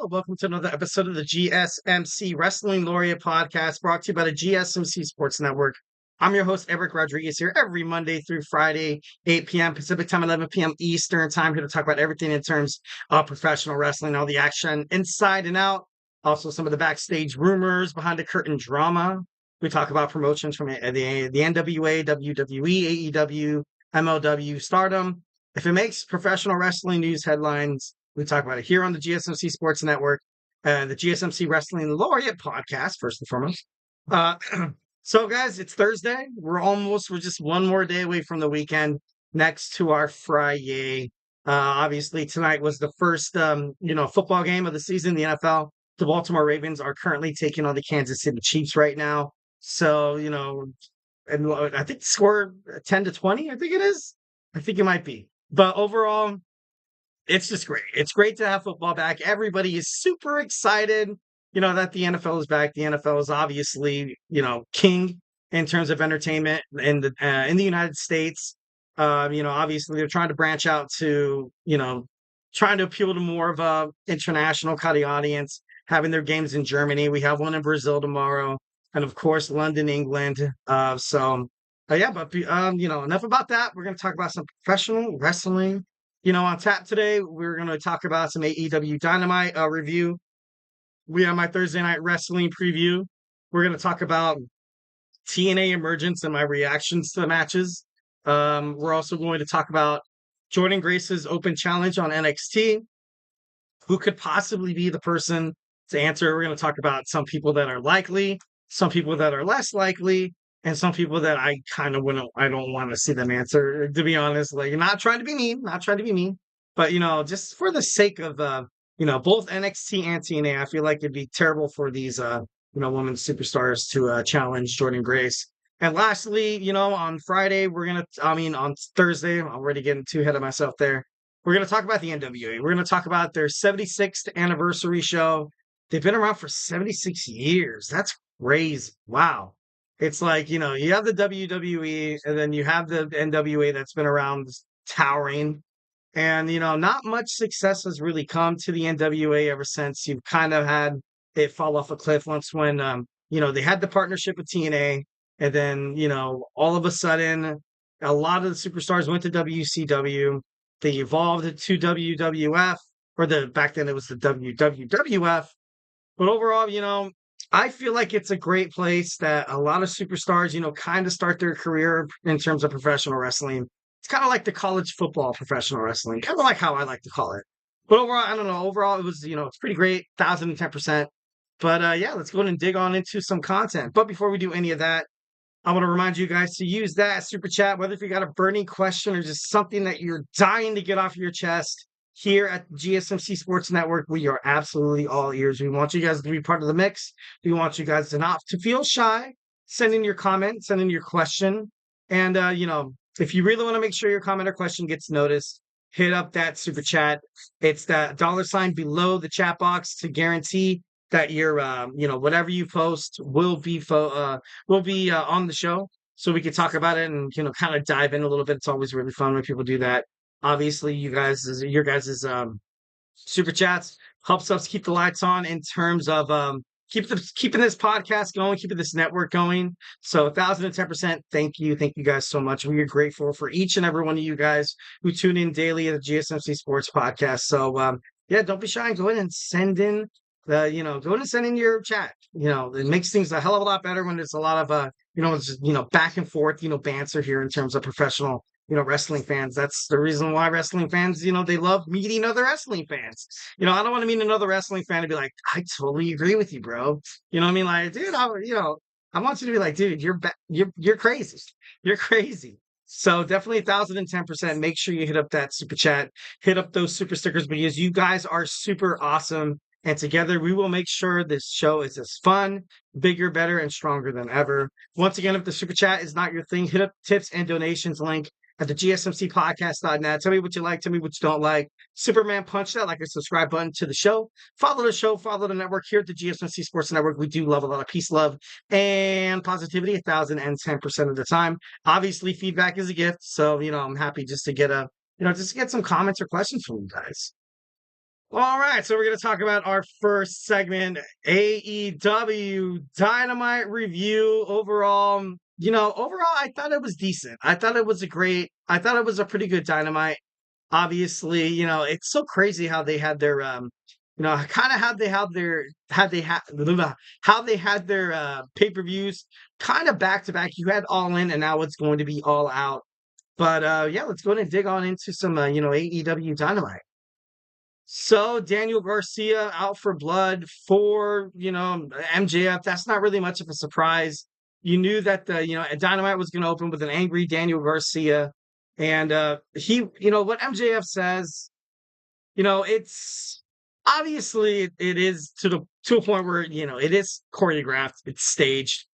hello. Welcome to another episode of the GSMC Wrestling Laureate podcast brought to you by the GSMC Sports Network. I'm your host, Eric Rodriguez, here every Monday through Friday, 8 p.m. Pacific time, 11 p.m. Eastern time, here to talk about everything in terms of professional wrestling, all the action inside and out. Also, some of the backstage rumors, behind the curtain drama. We talk about promotions from the NWA, WWE, AEW, MLW, Stardom. If it makes professional wrestling news headlines, we talk about it here on the GSMC Sports Network, the GSMC Wrestling Laureate podcast, first and foremost. So, guys, it's Thursday. We're just one more day away from the weekend, next to our Friday. Obviously, tonight was the first, football game of the season, the NFL. The Baltimore Ravens are currently taking on the Kansas City Chiefs right now. So, and I think the score 10-20, I think it is. I think it might be. But overall, it's just great. It's great to have football back. Everybody is super excited, that the NFL is back. The NFL is obviously, king in terms of entertainment in the United States. Obviously they're trying to branch out to, trying to appeal to more of a international kind of audience, having their games in Germany. We have one in Brazil tomorrow, and of course London, England. Enough about that. We're going to talk about some professional wrestling. On tap today, we're going to talk about some AEW Dynamite review. We have my Thursday night wrestling preview. We're going to talk about TNA Emergence and my reactions to the matches. We're also going to talk about Jordynne Grace's open challenge on NXT. Who could possibly be the person to answer? We're going to talk about some people that are likely, some people that are less likely, and some people that I don't want to see them answer, to be honest. Like, not trying to be mean, but just for the sake of both NXT and TNA, I feel like it'd be terrible for these women superstars to challenge Jordynne Grace. And lastly, on Friday, on Thursday, I'm already getting too ahead of myself there. We're going to talk about the NWA. We're going to talk about their 76th anniversary show. They've been around for 76 years. That's crazy. Wow. It's like, you have the WWE and then you have the NWA that's been around towering. And, not much success has really come to the NWA ever since you've kind of had it fall off a cliff once when, they had the partnership with TNA. And then, all of a sudden, a lot of the superstars went to WCW. They evolved to WWF, back then it was the WWF. But overall, I feel like it's a great place that a lot of superstars, kind of start their career in terms of professional wrestling. It's kind of like the college football professional wrestling, kind of like how I like to call it. But overall, I don't know. Overall, it was, it's pretty great, 1,010%. But let's go ahead and dig on into some content. But before we do any of that, I want to remind you guys to use that super chat, whether if you got a burning question or just something that you're dying to get off your chest. Here at GSMC Sports Network, we are absolutely all ears. We want you guys to be part of the mix. We want you guys to not to feel shy. Send in your comment, send in your question. And, if you really want to make sure your comment or question gets noticed, hit up that super chat. It's that $ below the chat box to guarantee that your, whatever you post will be on the show, so we can talk about it and kind of dive in a little bit. It's always really fun when people do that. Obviously, your guys' super chats helps us keep the lights on in terms of keeping this podcast going, keeping this network going. So 1,010%. Thank you guys so much. We are grateful for each and every one of you guys who tune in daily at the GSMC Sports Podcast. So don't be shy and go ahead and send in go ahead and send in your chat. It makes things a hell of a lot better when there's a lot of back and forth, banter here in terms of professional wrestling fans. That's the reason why wrestling fans, they love meeting other wrestling fans. I don't want to meet another wrestling fan and be like, I totally agree with you, bro. You know what I mean? Like, dude, I want you to be like, dude, you're crazy. You're crazy. So definitely 1,010%. Make sure you hit up that super chat, hit up those super stickers, because you guys are super awesome. And together we will make sure this show is as fun, bigger, better, and stronger than ever. Once again, if the super chat is not your thing, hit up tips and donations link at the gsmcpodcast.net. Tell me what you like. Tell me what you don't like. Superman punch that like a subscribe button to the show. Follow the show. Follow the network here at the GSMC Sports Network. We do love a lot of peace, love, and positivity 1,010% of the time. Obviously, feedback is a gift. So, I'm happy just to get some comments or questions from you guys. All right, so we're going to talk about our first segment, AEW Dynamite review. Overall, I thought it was decent. I thought it was a pretty good Dynamite. Obviously, it's so crazy how they had their, kind of how they had their pay-per-views kind of back to back. You had All In, and now it's going to be All Out. But yeah, let's go ahead and dig on into some, AEW Dynamite. So Daniel Garcia out for blood for, MJF. That's not really much of a surprise. You knew that Dynamite was going to open with an angry Daniel Garcia. And what MJF says, it's obviously it is to a point where, it is choreographed, it's staged.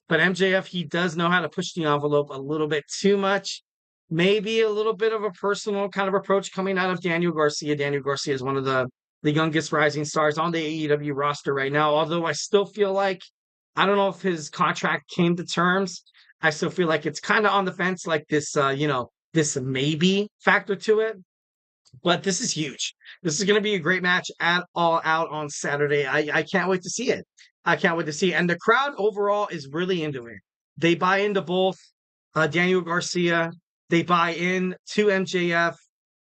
But MJF, he does know how to push the envelope a little bit too much. Maybe a little bit of a personal kind of approach coming out of Daniel Garcia. Daniel Garcia is one of the youngest rising stars on the AEW roster right now. Although I still feel like I don't know if his contract came to terms. I still feel like it's kind of on the fence, like this maybe factor to it. But this is huge. This is going to be a great match at All Out on Saturday. I can't wait to see it. I can't wait to see it. And the crowd overall is really into it. They buy into both Daniel Garcia. They buy in to MJF.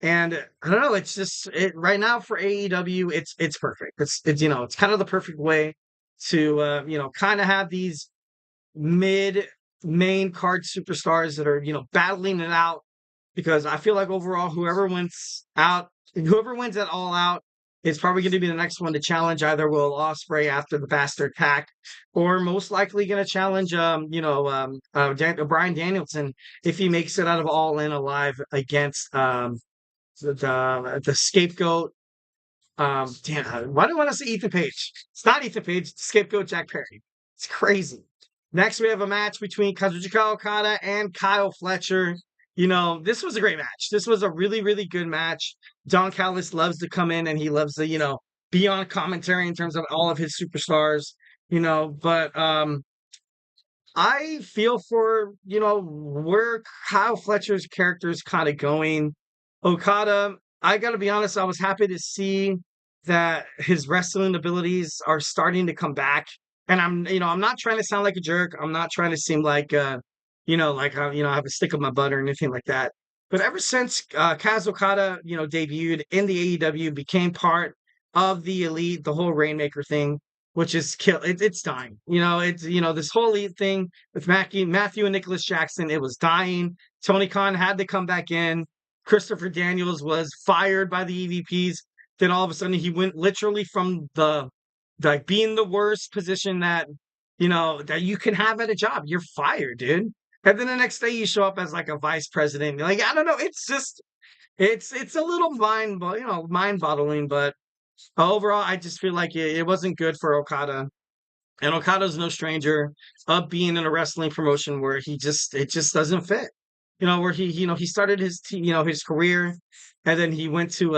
And I don't know. It's just right now for AEW. It's perfect. It's kind of the perfect way to kind of have these mid main card superstars that are battling it out because I feel like overall, whoever wins at All Out is probably going to be the next one to challenge either Will Ospreay after the Bastard Pack, or most likely going to challenge, Brian Danielson if he makes it out of All In alive against the scapegoat. Why do I want to say Ethan Page? It's not Ethan Page. It's scapegoat Jack Perry. It's crazy. Next, we have a match between Kazuchika Okada and Kyle Fletcher. This was a great match. This was a really, really good match. Don Callis loves to come in and he loves to, be on commentary in terms of all of his superstars, but I feel for, where Kyle Fletcher's character is kind of going. Okada, I got to be honest, I was happy to see that his wrestling abilities are starting to come back. And I'm not trying to sound like a jerk. I'm not trying to seem like, I have a stick up my butt or anything like that. But ever since Kaz Okada, debuted in the AEW, became part of the Elite, the whole Rainmaker thing, which is it's dying. This whole Elite thing with Matthew and Nicholas Jackson, it was dying. Tony Khan had to come back in. Christopher Daniels was fired by the EVPs. Then all of a sudden he went literally from the like being the worst position that that you can have at a job. You're fired, dude. And then the next day you show up as like a vice president. Like, I don't know. It's just it's a little mind boggling, but overall I just feel like it wasn't good for Okada. And Okada's no stranger of being in a wrestling promotion where it just doesn't fit. Where he started his career and then he went to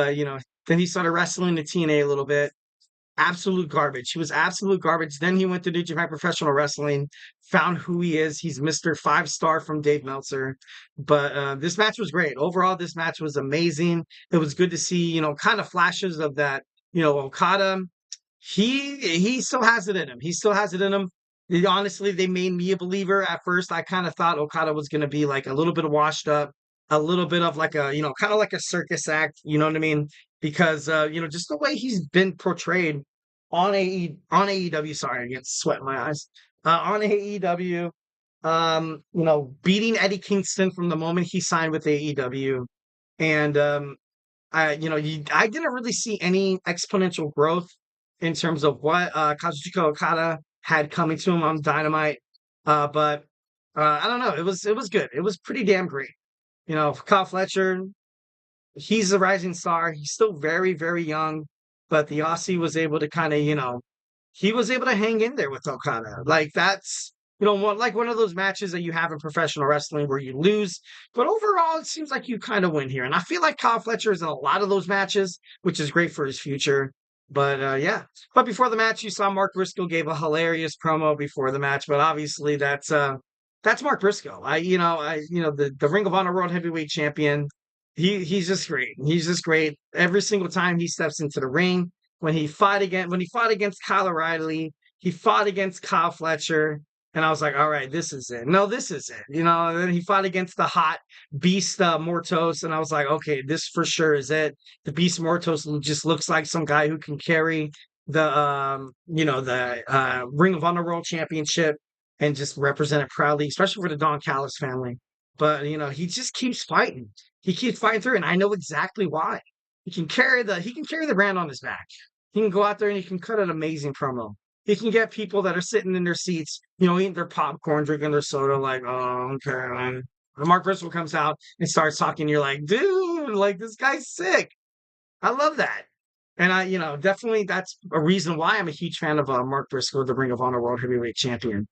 then he started wrestling the TNA a little bit. Absolute garbage. He was absolute garbage. Then he went to New Japan Professional Wrestling, found who he is. He's Mr. 5-star from Dave Meltzer. But this match was great. Overall, this match was amazing. It was good to see, kind of flashes of that, Okada. He still has it in him. He still has it in him. Honestly, they made me a believer. At first, I kind of thought Okada was going to be like a little bit washed up, a little bit of like a, kind of like a circus act. You know what I mean? Because just the way he's been portrayed on AEW. Sorry, I get sweat in my eyes. On AEW, beating Eddie Kingston from the moment he signed with AEW, and I didn't really see any exponential growth in terms of what Kazuchika Okada had coming to him on Dynamite. But I don't know. It was good. It was pretty damn great. Kyle Fletcher, he's a rising star. He's still very, very young, but the Aussie was able to kind of, he was able to hang in there with Okada. Like that's, like one of those matches that you have in professional wrestling where you lose, but overall it seems like you kind of win here. And I feel like Kyle Fletcher is in a lot of those matches, which is great for his future. But yeah. But before the match, you saw Mark Briscoe gave a hilarious promo before the match, but obviously that's Mark Briscoe. The Ring of Honor World Heavyweight Champion. He's just great. He's just great. Every single time he steps into the ring, when he fought against Kyle O'Reilly, he fought against Kyle Fletcher, and I was like, all right, this is it. No, this is it. And then he fought against the hot beast Mortos, and I was like, okay, this for sure is it. The beast Mortos just looks like some guy who can carry the Ring of Honor World Championship and just represent it proudly, especially for the Don Callis family. But he just keeps fighting. He keeps fighting through, and I know exactly why. He can carry the brand on his back. He can go out there and he can cut an amazing promo. He can get people that are sitting in their seats, eating their popcorn, drinking their soda, like, oh, okay. And Mark Briscoe comes out and starts talking. You're like, dude, like this guy's sick. I love that. And definitely that's a reason why I'm a huge fan of Mark Briscoe, the Ring of Honor World Heavyweight Champion.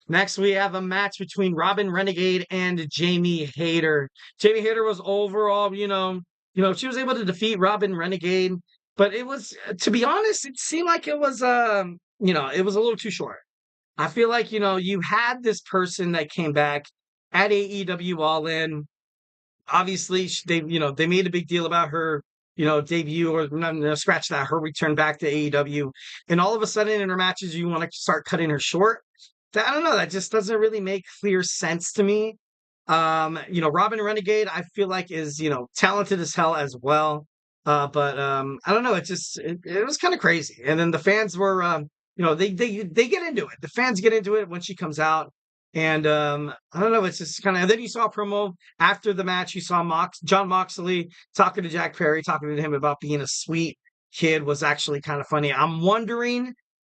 Next, we have a match between Robin Renegade and Jamie Hayter. Jamie Hayter was overall, she was able to defeat Robin Renegade, but it was, to be honest, it seemed like it was, it was a little too short. I feel like, you had this person that came back at AEW All In. Obviously, they made a big deal about her, debut, or no, scratch that, her return back to AEW. And all of a sudden in her matches, you want to start cutting her short. I don't know. That just doesn't really make clear sense to me. Robin Renegade, I feel like is, talented as hell as well. But I don't know. It was kind of crazy. And then the fans were, they get into it. The fans get into it when she comes out. And I don't know. It's just kind of. And then you saw a promo after the match. You saw John Moxley talking to Jack Perry, talking to him about being a sweet kid was actually kind of funny. I'm wondering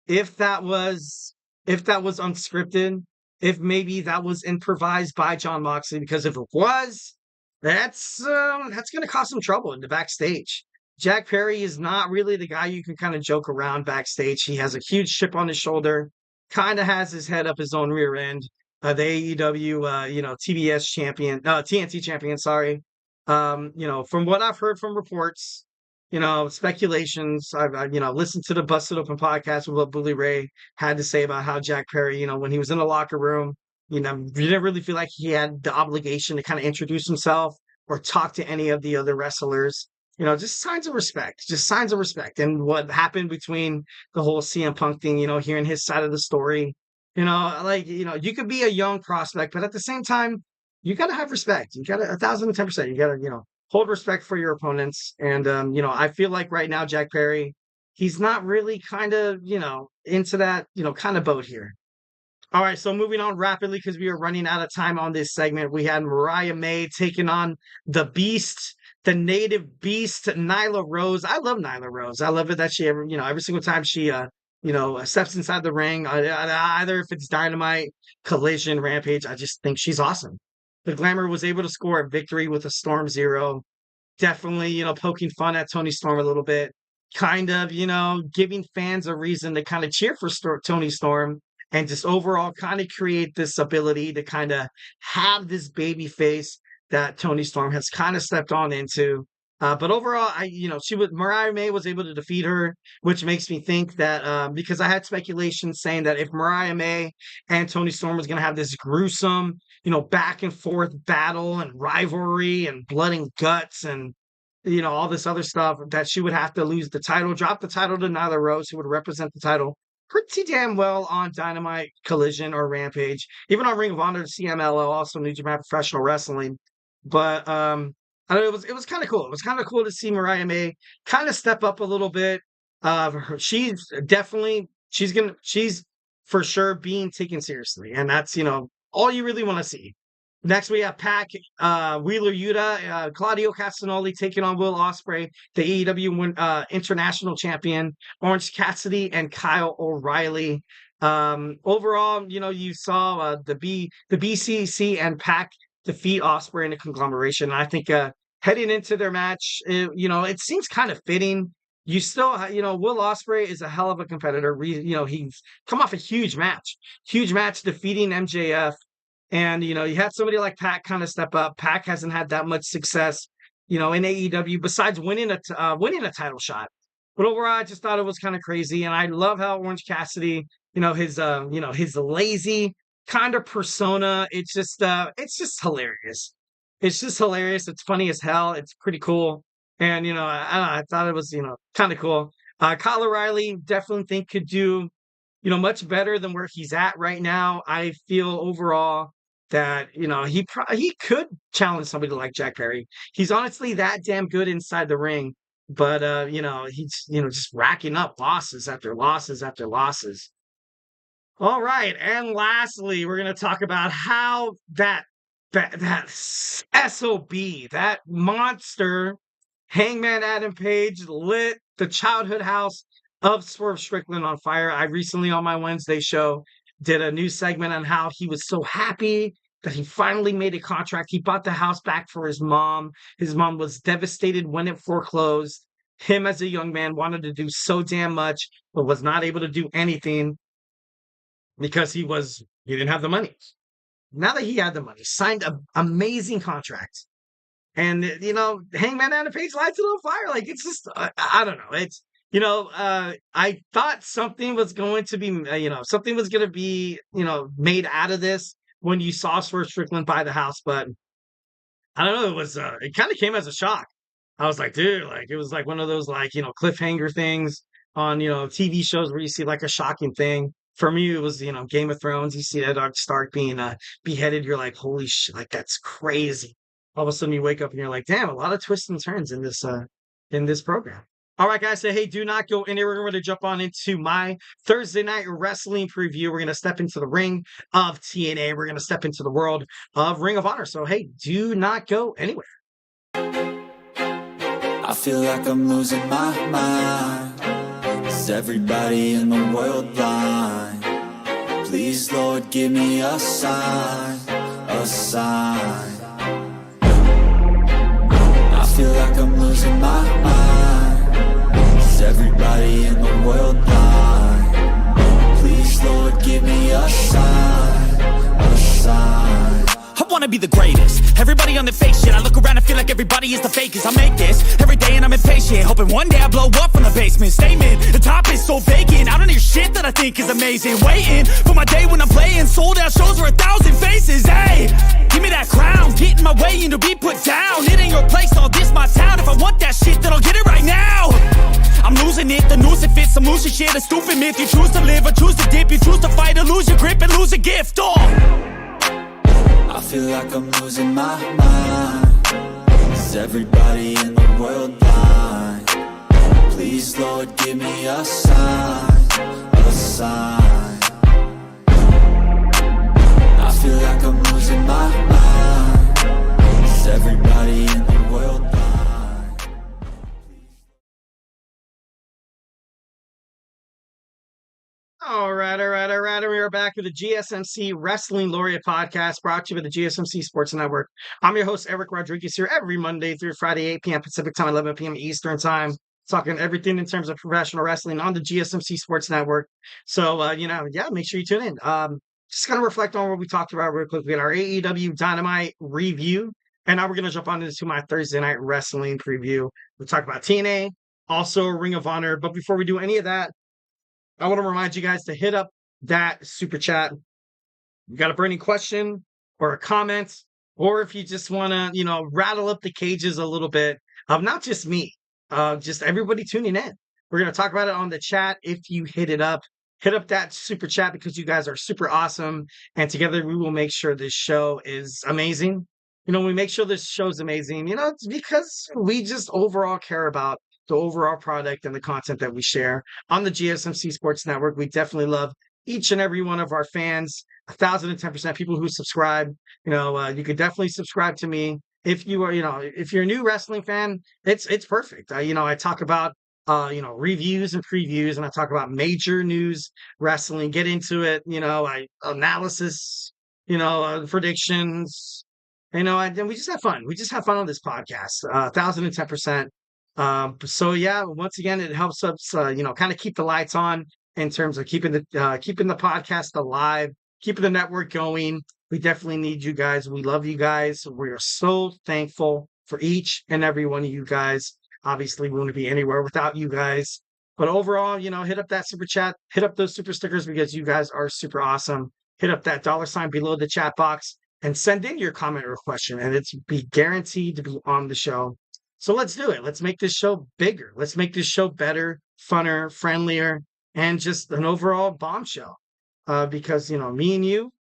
if that was unscripted, if maybe that was improvised by John Moxley, because if it was, that's going to cause some trouble in the backstage. Jack Perry is not really the guy you can kind of joke around backstage. He has a huge chip on his shoulder, kind of has his head up his own rear end. The AEW, TBS champion, TNT champion, sorry. From what I've heard from reports, speculations. I've listened to the Busted Open podcast with what Bully Ray had to say about how Jack Perry, when he was in the locker room, you didn't really feel like he had the obligation to kind of introduce himself or talk to any of the other wrestlers. Just signs of respect, just signs of respect. And what happened between the whole CM Punk thing, hearing his side of the story, you could be a young prospect, but at the same time, you got to have respect. You got to 1,010%. You got to, hold respect for your opponents. And, I feel like right now, Jack Perry, he's not really kind of, into that, kind of boat here. All right. So moving on rapidly, because we are running out of time on this segment, we had Mariah May taking on the beast, the native beast, Nyla Rose. I love Nyla Rose. I love it that she every single time she, steps inside the ring, either if it's Dynamite, Collision, Rampage, I just think she's awesome. The Glamour was able to score a victory with a Storm Zero. Definitely, poking fun at Tony Storm a little bit, kind of, giving fans a reason to kind of cheer for Tony Storm, and just overall kind of create this ability to kind of have this baby face that Tony Storm has kind of stepped on into. But overall, Mariah May was able to defeat her, which makes me think that because I had speculation saying that if Mariah May and Tony Storm was going to have this gruesome, back and forth battle and rivalry and blood and guts and, all this other stuff, that she would have to lose the title, drop the title to Nyla Rose, who would represent the title pretty damn well on Dynamite, Collision, or Rampage, even on Ring of Honor, CMLL, also New Japan Professional Wrestling. But I know it was kind of cool. It was kind of cool to see Mariah May kind of step up a little bit. She's for sure being taken seriously, and that's all you really want to see. Next, we have Pac, Wheeler Yuta, Claudio Castagnoli taking on Will Ospreay, the AEW International Champion, Orange Cassidy, and Kyle O'Reilly. Overall, you saw the BCC and Pac defeat Ospreay in a conglomeration. And I think heading into their match, it seems kind of fitting. You still, Will Ospreay is a hell of a competitor. He's come off a huge match defeating MJF. And, you had somebody like Pac kind of step up. Pac hasn't had that much success, in AEW besides winning a title shot. But overall, I just thought it was kind of crazy. And I love how Orange Cassidy, his lazy kind of persona. It's just hilarious. It's just hilarious. It's funny as hell. It's pretty cool. And, don't know, I thought it was, kind of cool. Kyle O'Reilly definitely think could do, much better than where he's at right now. I feel overall that, he could challenge somebody like Jack Perry. He's honestly that damn good inside the ring. But, he's, just racking up losses after losses after losses. All right, and lastly, we're going to talk about how that SOB, that monster, Hangman Adam Page lit the childhood house of Swerve Strickland on fire. I recently on my Wednesday show did a new segment on how he was so happy that he finally made a contract. He bought the house back for his mom. His mom was devastated when it foreclosed. Him as a young man wanted to do so damn much, but was not able to do anything because he didn't have the money. Now that he had the money, signed an amazing contract. And, Hangman Adam Page lights it on fire. Like, it's just, I don't know. It's, I thought something was going to be, something was going to be, made out of this when you saw Swerve Strickland buy the house. But I don't know. It kind of came as a shock. I was like, dude, like, it was like one of those, like, cliffhanger things on, TV shows where you see like a shocking thing. For me, it was, Game of Thrones. You see Eddard Stark being beheaded. You're like, holy shit, like, that's crazy. All of a sudden you wake up and you're like, damn, a lot of twists and turns in this program. All right, guys, so hey, do not go anywhere. We're going to jump on into my Thursday night wrestling preview. We're going to step into the ring of TNA. We're going to step into the world of Ring of Honor. So, hey, do not go anywhere. I feel like I'm losing my mind. Is everybody in the world blind? Please, Lord, give me a sign, a sign. I feel like I'm losing my mind. Is everybody in the world blind? Please, Lord, give me a sign, a sign. I wanna be the greatest. Everybody on the fake shit. I look around and feel like everybody is the fakest. I make this every day and I'm impatient, hoping one day I blow up from the basement. Statement, the top is so vacant. I don't hear shit that I think is amazing. Waiting for my day when I'm playing sold out shows for 1,000 faces. Hey, give me that crown, get in my way and to be put down. It ain't your place, all this my town. If I want that shit, then I'll get it right now. I'm losing it, the noose it fits, some losing shit, a stupid myth. You choose to live or choose to dip, you choose to fight or lose your grip and lose a gift. I feel like I'm losing my mind. Is everybody in the world blind? Please, Lord, give me a sign, a sign. I feel like I'm losing my mind. Is everybody in the world blind? All right. We are back with the GSMC Wrestling Laureate podcast brought to you by the GSMC Sports Network. I'm your host, Eric Rodriguez, here every Monday through Friday, 8 p.m. Pacific time, 11 p.m. Eastern time, talking everything in terms of professional wrestling on the GSMC Sports Network. So, make sure you tune in. Just kind of reflect on what we talked about real quick. We had our AEW Dynamite review, and now we're going to jump on into my Thursday night wrestling preview. We'll talk about TNA, also Ring of Honor. But before we do any of that, I want to remind you guys to hit up that super chat. You got a burning question or a comment, or if you just want to, rattle up the cages a little bit of not just me, just everybody tuning in. We're going to talk about it on the chat. If you hit up that super chat because you guys are super awesome. And together we will make sure this show is amazing. We make sure this show's amazing, it's because we just overall care about the overall product and the content that we share on the GSMC Sports Network. We definitely love each and every one of our fans, 1,010% people who subscribe. You could definitely subscribe to me. If you are, if you're a new wrestling fan, it's perfect. I talk about, reviews and previews, and I talk about major news wrestling, get into it, analysis, predictions, and we just have fun. We just have fun on this podcast, 1,010%. So yeah, once again, it helps us, kind of keep the lights on in terms of keeping the podcast alive, keeping the network going. We definitely need you guys. We love you guys. We are so thankful for each and every one of you guys. Obviously, we wouldn't be anywhere without you guys. But overall, hit up that super chat, hit up those super stickers because you guys are super awesome. Hit up that $ below the chat box and send in your comment or question, and it's be guaranteed to be on the show. So let's do it. Let's make this show bigger. Let's make this show better, funner, friendlier, and just an overall bombshell. Because me and you,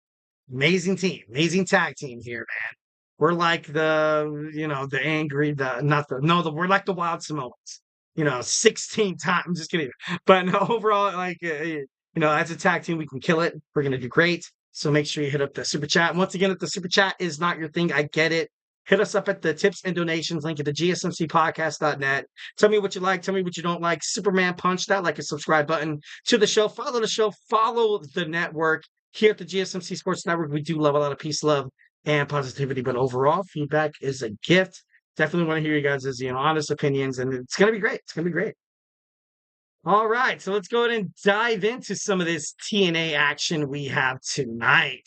amazing team, amazing tag team here, man. We're like the angry, the not the no, the we're like the Wild Samoans. 16 times. I'm just kidding. But no, overall, like as a tag team, we can kill it. We're gonna do great. So make sure you hit up the super chat. And once again, if the super chat is not your thing, I get it. Hit us up at the tips and donations link at the gsmcpodcast.net. Tell me what you like. Tell me what you don't like. Superman punch that like a subscribe button to the show. Follow the show. Follow the network. Here at the GSMC Sports Network, we do love a lot of peace, love, and positivity. But overall, feedback is a gift. Definitely want to hear you guys' honest opinions, and it's going to be great. It's going to be great. All right, so let's go ahead and dive into some of this TNA action we have tonight.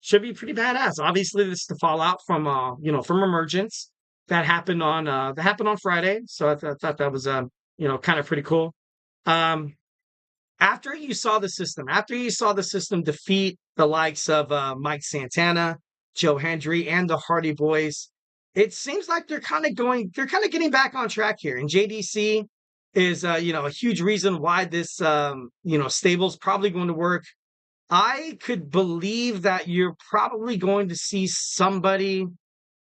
Should be pretty badass. Obviously, this is the fallout from from Emergence that happened on Friday. So I thought that was kind of pretty cool. After you saw the system defeat the likes of Mike Santana, Joe Hendry, and the Hardy Boys, it seems like they're kind of getting back on track here. And JDC is a huge reason why this stable's probably going to work. I could believe that you're probably going to see somebody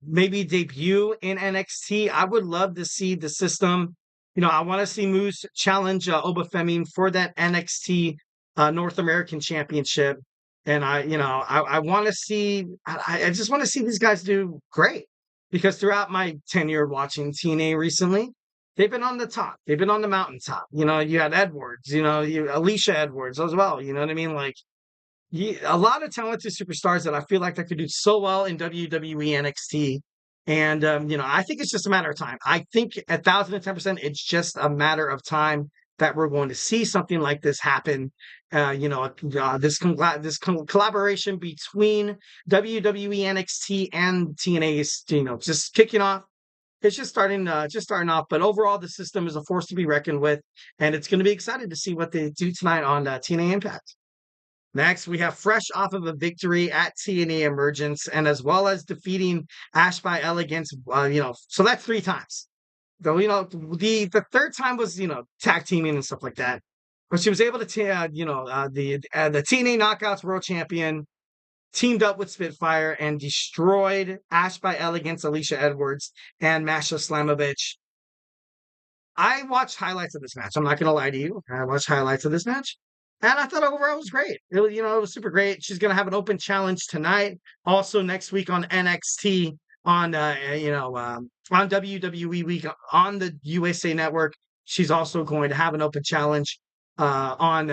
maybe debut in NXT. I would love to see the system. I want to see Moose challenge Obafemi for that NXT North American Championship. And I want to see, I just want to see these guys do great, because throughout my tenure watching TNA recently, they've been on the top. They've been on the mountaintop. You had Edwards, Alicia Edwards as well. You know what I mean? Like, a lot of talented superstars that I feel like that could do so well in WWE NXT. And, I think it's just a matter of time. I think 1,010%, it's just a matter of time that we're going to see something like this happen. This collaboration between WWE NXT and TNA is, just kicking off. It's just starting off. But overall, the system is a force to be reckoned with. And it's going to be exciting to see what they do tonight on TNA Impact. Next, we have fresh off of a victory at TNA Emergence, and as well as defeating Ash by Elegance, so that's 3 times. Though, the third time was, tag teaming and stuff like that. But she was able to, the TNA Knockouts World Champion teamed up with Spitfire and destroyed Ash by Elegance, Alicia Edwards, and Masha Slamovich. I watched highlights of this match. I'm not going to lie to you. I watched highlights of this match. And I thought overall it was great. It was super great. She's going to have an open challenge tonight. Also next week on NXT, on WWE Week on the USA Network. She's also going to have an open challenge on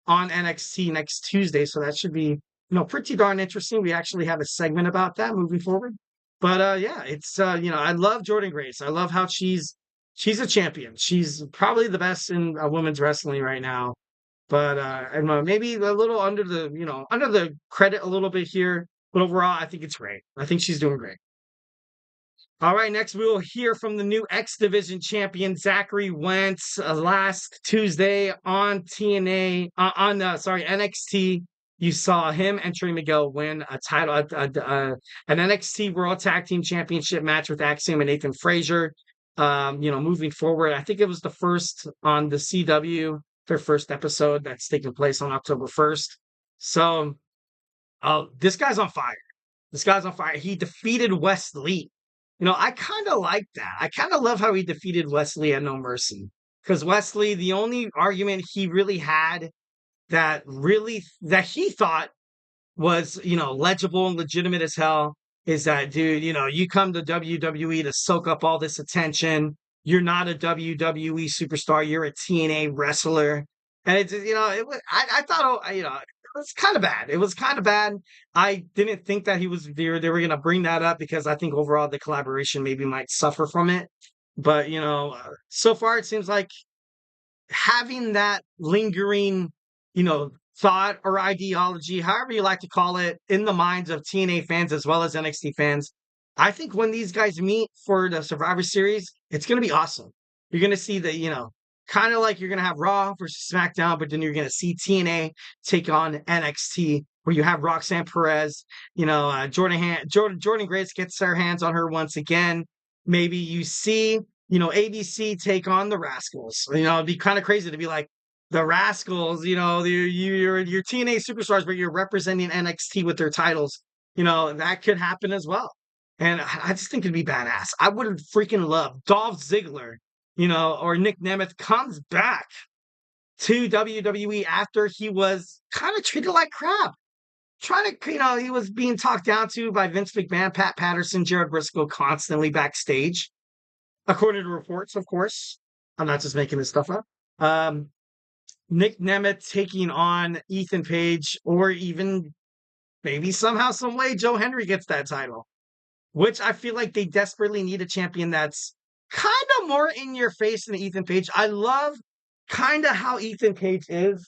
NXT next Tuesday. So that should be pretty darn interesting. We actually have a segment about that moving forward. But it's I love Jordynne Grace. I love how she's a champion. She's probably the best in women's wrestling right now. But maybe a little under the credit a little bit here. But overall, I think it's great. I think she's doing great. All right, next we will hear from the new X Division champion, Zachary Wentz, last Tuesday on TNA, NXT. You saw him and Trey Miguel win a title, an NXT World Tag Team Championship match with Axiom and Nathan Frazier. Moving forward, I think it was the first on the CW. Their first episode that's taking place on October 1st. So, this guy's on fire. He defeated Wes Lee. I kind of like that. I kind of love how he defeated Wes Lee at No Mercy. Because Wes Lee, the only argument he really had that he thought was, legible and legitimate as hell is that, dude, you come to WWE to soak up all this attention. You're not a WWE superstar. You're a TNA wrestler. And it's, I thought, it was kind of bad. It was kind of bad. I didn't think that they were going to bring that up, because I think overall the collaboration maybe might suffer from it. But, so far it seems like having that lingering, thought or ideology, however you like to call it, in the minds of TNA fans as well as NXT fans. I think when these guys meet for the Survivor Series, it's going to be awesome. You're going to see the, kind of like you're going to have Raw versus SmackDown, but then you're going to see TNA take on NXT where you have Roxanne Perez, Jordynne Grace gets her hands on her once again. Maybe you see, ABC take on the Rascals. It'd be kind of crazy to be like, the Rascals, you're TNA superstars, but you're representing NXT with their titles. That could happen as well. And I just think it'd be badass. I would freaking love Dolph Ziggler, or Nic Nemeth comes back to WWE after he was kind of treated like crap. He was being talked down to by Vince McMahon, Pat Patterson, Jared Briscoe constantly backstage, according to reports, of course. I'm not just making this stuff up. Nic Nemeth taking on Ethan Page, or even maybe somehow, some way, Joe Henry gets that title, which I feel like they desperately need a champion that's kind of more in your face than Ethan Page. I love kind of how Ethan Page is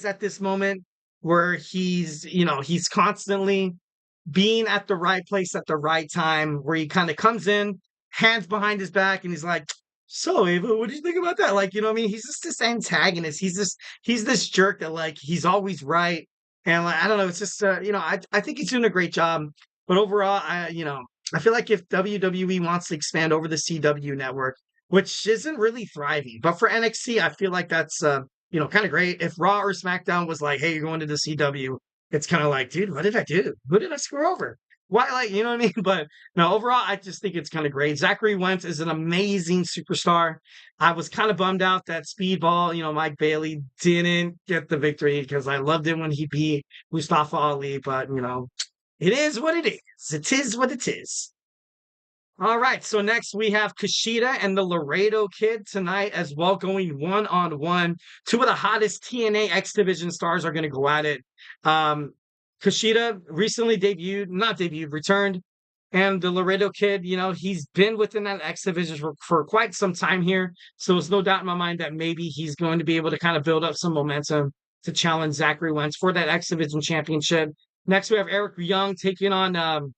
at this moment, where he's constantly being at the right place at the right time, where he kind of comes in, hands behind his back, and he's like, so Ava, what do you think about that? Like, what I mean? He's just this antagonist. He's this jerk that, like, he's always right. And like, I don't know, it's just I think he's doing a great job. But overall, I feel like if WWE wants to expand over the CW network, which isn't really thriving, but for NXT, I feel like that's kind of great. If Raw or SmackDown was like, hey, you're going to the CW, it's kind of like, dude, what did I do? Who did I screw over? Why, like, you know what I mean? But no, overall, I just think it's kind of great. Zachary Wentz is an amazing superstar. I was kind of bummed out that Speedball, Mike Bailey didn't get the victory, because I loved it when he beat Mustafa Ali. But, it is what it is. It is what it is. All right, so next we have Kushida and the Laredo Kid tonight as well, going one-on-one. Two of the hottest TNA X Division stars are going to go at it. Kushida recently returned. And the Laredo Kid, he's been within that X Division for quite some time here. So there's no doubt in my mind that maybe he's going to be able to kind of build up some momentum to challenge Zachary Wentz for that X Division championship. Next, we have Eric Young taking on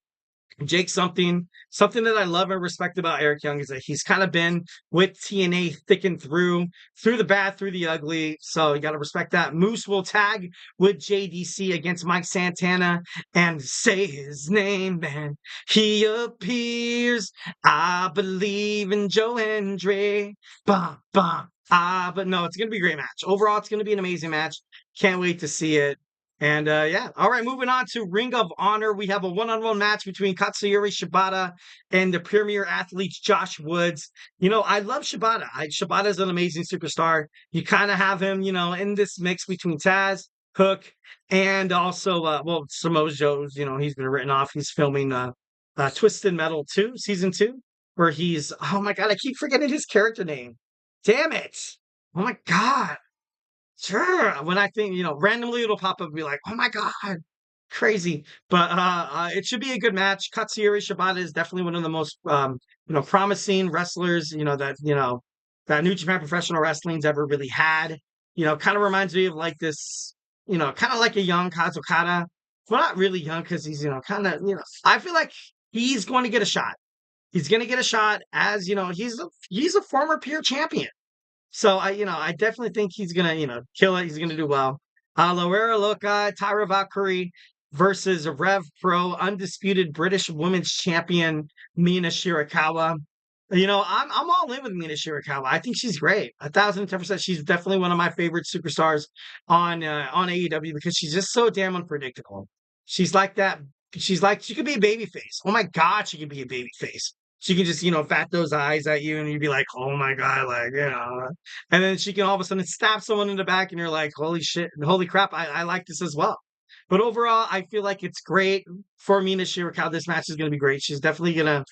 Jake something that I love and respect about Eric Young is that he's kind of been with TNA thick and through the bad, through the ugly. So you got to respect that. Moose will tag with JDC against Mike Santana and say his name, man. He appears. I believe in Joe Hendry. Bah, bah. But no, it's going to be a great match. Overall, it's going to be an amazing match. Can't wait to see it. And yeah, all right, moving on to Ring of Honor. We have a one-on-one match between Katsuyori Shibata and the premier athletes, Josh Woods. I love Shibata. Shibata is an amazing superstar. You kind of have him, in this mix between Taz, Hook, and also, Samoa Joe's, he's been written off. He's filming Twisted Metal 2, Season 2, where he's, oh my God, I keep forgetting his character name. Damn it. Oh my God. Sure. When I think, randomly it'll pop up and be like, oh my God, crazy. But it should be a good match. Katsuyori Shibata is definitely one of the most, promising wrestlers, that New Japan Professional Wrestling's ever really had. Kind of reminds me of like this, kind of like a young Kazuchika. Well, not really young, because he's, I feel like he's going to get a shot. He's going to get a shot as, he's a former peer champion. So I definitely think he's gonna, kill it. He's gonna do well. Loera Lokai, Tyra Valkyrie versus Rev Pro, undisputed British Women's Champion Mina Shirakawa. I'm all in with Mina Shirakawa. I think she's great. 1,010%. She's definitely one of my favorite superstars on AEW, because she's just so damn unpredictable. She's like that. She could be a babyface. Oh my God, she could be a babyface. She can just, bat those eyes at you, and you'd be like, oh my God, like, and then she can all of a sudden stab someone in the back, and you're like, holy shit, holy crap, I like this as well. But overall, I feel like it's great for Mina Shirakawa. This match is going to be great. She's definitely going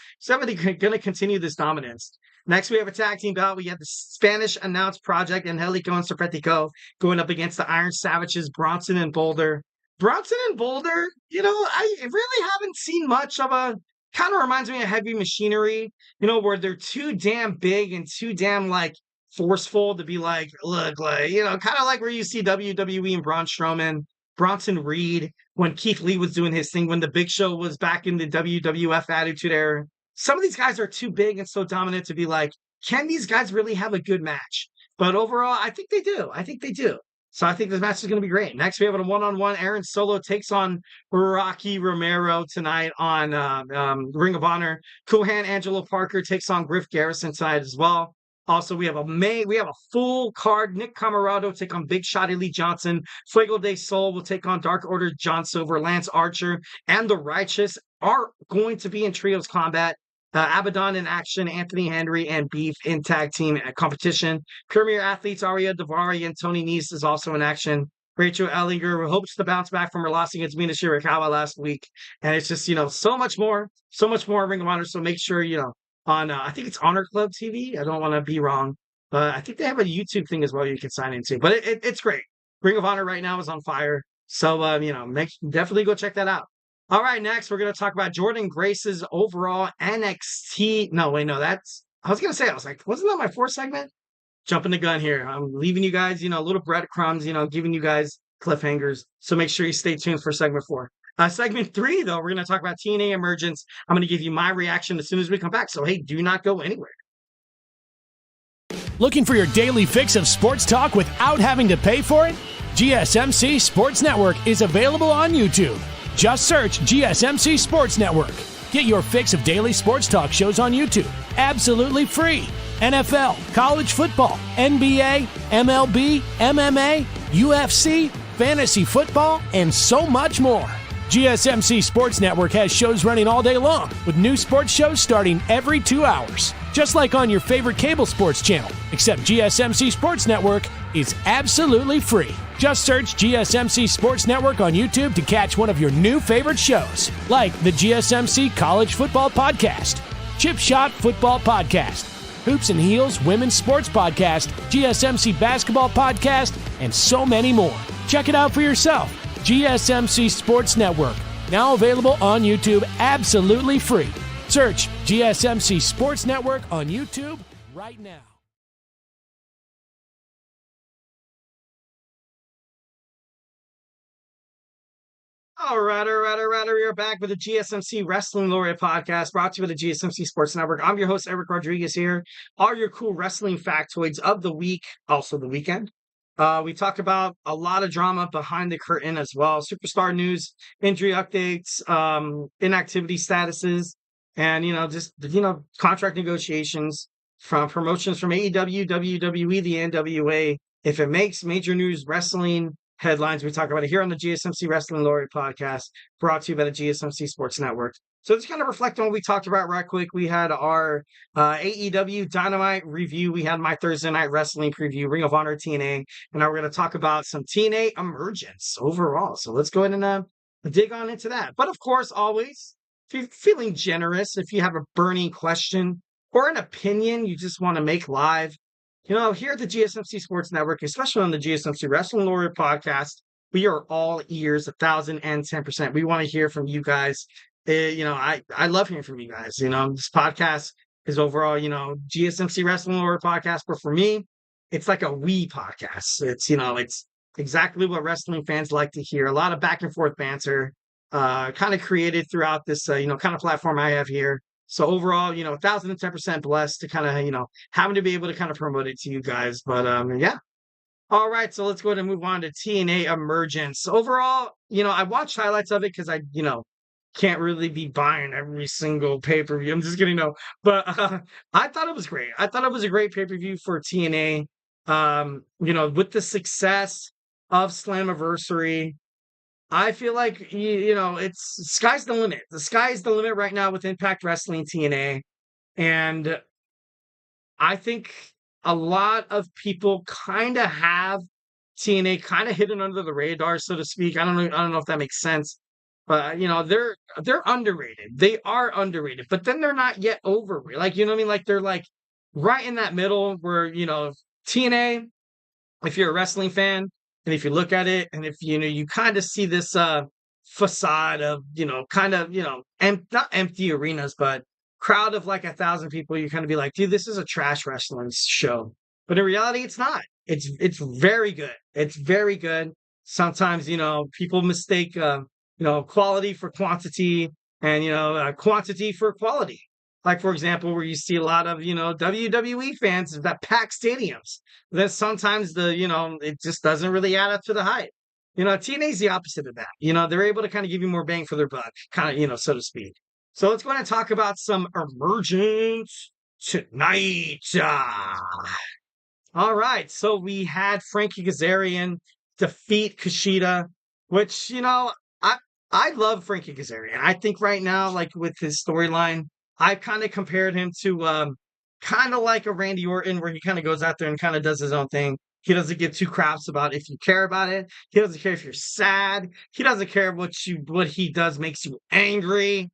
to continue this dominance. Next, we have a tag team bout. We have the Spanish announced Project Angelico and Serpentico going up against the Iron Savages, Bronson and Boulder. Bronson and Boulder, I really haven't seen much of a... Kind of reminds me of Heavy Machinery, where they're too damn big and too damn, like, forceful to be like, look, like, kind of like where you see WWE and Braun Strowman, Bronson Reed, when Keith Lee was doing his thing, when the Big Show was back in the WWF Attitude Era. Some of these guys are too big and so dominant to be like, can these guys really have a good match? But overall, I think they do. So I think this match is going to be great. Next, we have a one-on-one. Aaron Solo takes on Rocky Romero tonight on Ring of Honor. Kuhan Angelo Parker takes on Griff Garrison tonight as well. Also, we have a full card. Nick Camarado take on Big Shot Lee Johnson. Fuego de Sol will take on Dark Order John Silver. Lance Archer and the Righteous are going to be in trios combat. Abaddon in action, Anthony Henry and Beef in tag team competition. Premier athletes Arya Davari and Tony Nese is also in action. Rachel Ellinger hopes to bounce back from her loss against Mina Shirakawa last week. And it's just, so much more Ring of Honor. So make sure, on, I think it's Honor Club TV. I don't want to be wrong. But I think they have a YouTube thing as well you can sign into. But it's great. Ring of Honor right now is on fire. So, definitely go check that out. All right, next we're going to talk about Jordynne Grace's overall NXT. No, wait, no, I was going to say, wasn't that my fourth segment? Jumping the gun here. I'm leaving you guys, little breadcrumbs, giving you guys cliffhangers. So make sure you stay tuned for segment 4. Segment 3, though, we're going to talk about TNA Emergence. I'm going to give you my reaction as soon as we come back. So, hey, do not go anywhere. Looking for your daily fix of sports talk without having to pay for it? GSMC Sports Network is available on YouTube. Just search GSMC Sports Network. Get your fix of daily sports talk shows on YouTube, absolutely free. NFL, college football, NBA, MLB, MMA, UFC, fantasy football, and so much more. GSMC Sports Network has shows running all day long, with new sports shows starting every 2 hours. Just like on your favorite cable sports channel, except GSMC Sports Network is absolutely free. Just search GSMC Sports Network on YouTube to catch one of your new favorite shows, like the GSMC College Football Podcast, Chip Shot Football Podcast, Hoops and Heels Women's Sports Podcast, GSMC Basketball Podcast, and so many more. Check it out for yourself. GSMC Sports Network, now available on YouTube absolutely free. Search GSMC Sports Network on YouTube right now. All right. We're back with the GSMC Wrestling Laureate podcast brought to you by the GSMC Sports Network. I'm your host, Eric Rodriguez here. All your cool wrestling factoids of the week, also the weekend. We talked about a lot of drama behind the curtain as well. Superstar news, injury updates, inactivity statuses, and, contract negotiations from promotions from AEW, WWE, the NWA. If it makes major news wrestling headlines, we talk about it here on the GSMC Wrestling Laureate podcast, brought to you by the GSMC Sports Network. So just kind of reflect on what we talked about right quick. We had our AEW Dynamite review. We had my Thursday Night Wrestling preview, Ring of Honor TNA. And now we're going to talk about some TNA Emergence overall. So let's go ahead and dig on into that. But of course, always, if you're feeling generous, if you have a burning question or an opinion you just want to make live, here at the GSMC Sports Network, especially on the GSMC Wrestling Laureate podcast, we are all ears, 1,010%. We want to hear from you guys. I love hearing from you guys. This podcast is overall, GSMC Wrestling Laureate podcast, but for me, it's like a we podcast. It's exactly what wrestling fans like to hear. A lot of back and forth banter, kind of created throughout this, kind of platform I have here. So overall, 1,010% blessed to kind of, having to be able to kind of promote it to you guys. But yeah. All right, so let's go ahead and move on to TNA Emergence. Overall, I watched highlights of it because I, can't really be buying every single pay-per-view. I'm just kidding, no. But I thought it was great. I thought it was a great pay-per-view for TNA. With the success of Slammiversary, I feel like, it's sky's the limit. The sky's the limit right now with Impact Wrestling TNA. And I think a lot of people kind of have TNA kind of hidden under the radar, so to speak. I don't know if that makes sense. But, they're underrated. They are underrated. But then they're not yet overrated. Like, you know what I mean? Like, they're like right in that middle where, TNA, if you're a wrestling fan, and if you look at it, and if you kind of see this facade of not empty arenas, but crowd of like 1,000 people, you kind of be like, dude, this is a trash wrestling show. But in reality, it's not. It's very good. It's very good. Sometimes people mistake quality for quantity, and quantity for quality. Like, for example, where you see a lot of, WWE fans that pack stadiums. Then sometimes it just doesn't really add up to the hype. TNA's the opposite of that. They're able to kind of give you more bang for their buck, kind of, so to speak. So let's go ahead and talk about some Emergence tonight. All right. So we had Frankie Kazarian defeat Kushida, which, I love Frankie Kazarian. I think right now, like with his storyline, I kind of compared him to kind of like a Randy Orton, where he kind of goes out there and kind of does his own thing. He doesn't give two craps about if you care about it. He doesn't care if you're sad. He doesn't care what he does makes you angry.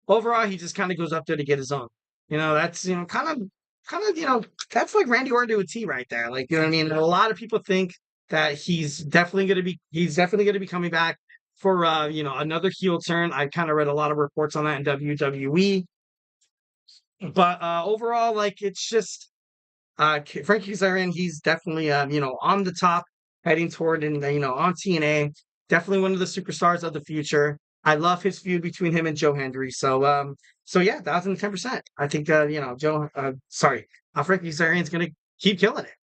Overall, he just kind of goes up there to get his own. That's that's like Randy Orton to a T right there. Like, you know what I mean? And a lot of people think that he's definitely going to be coming back for another heel turn. I kind of read a lot of reports on that in WWE. But overall, like, it's just Frankie Kazarian, he's definitely on the top, heading toward and on TNA. Definitely one of the superstars of the future. I love his feud between him and Joe Hendry. So yeah, 1,010%. I think Frankie Kazarian's gonna keep killing it.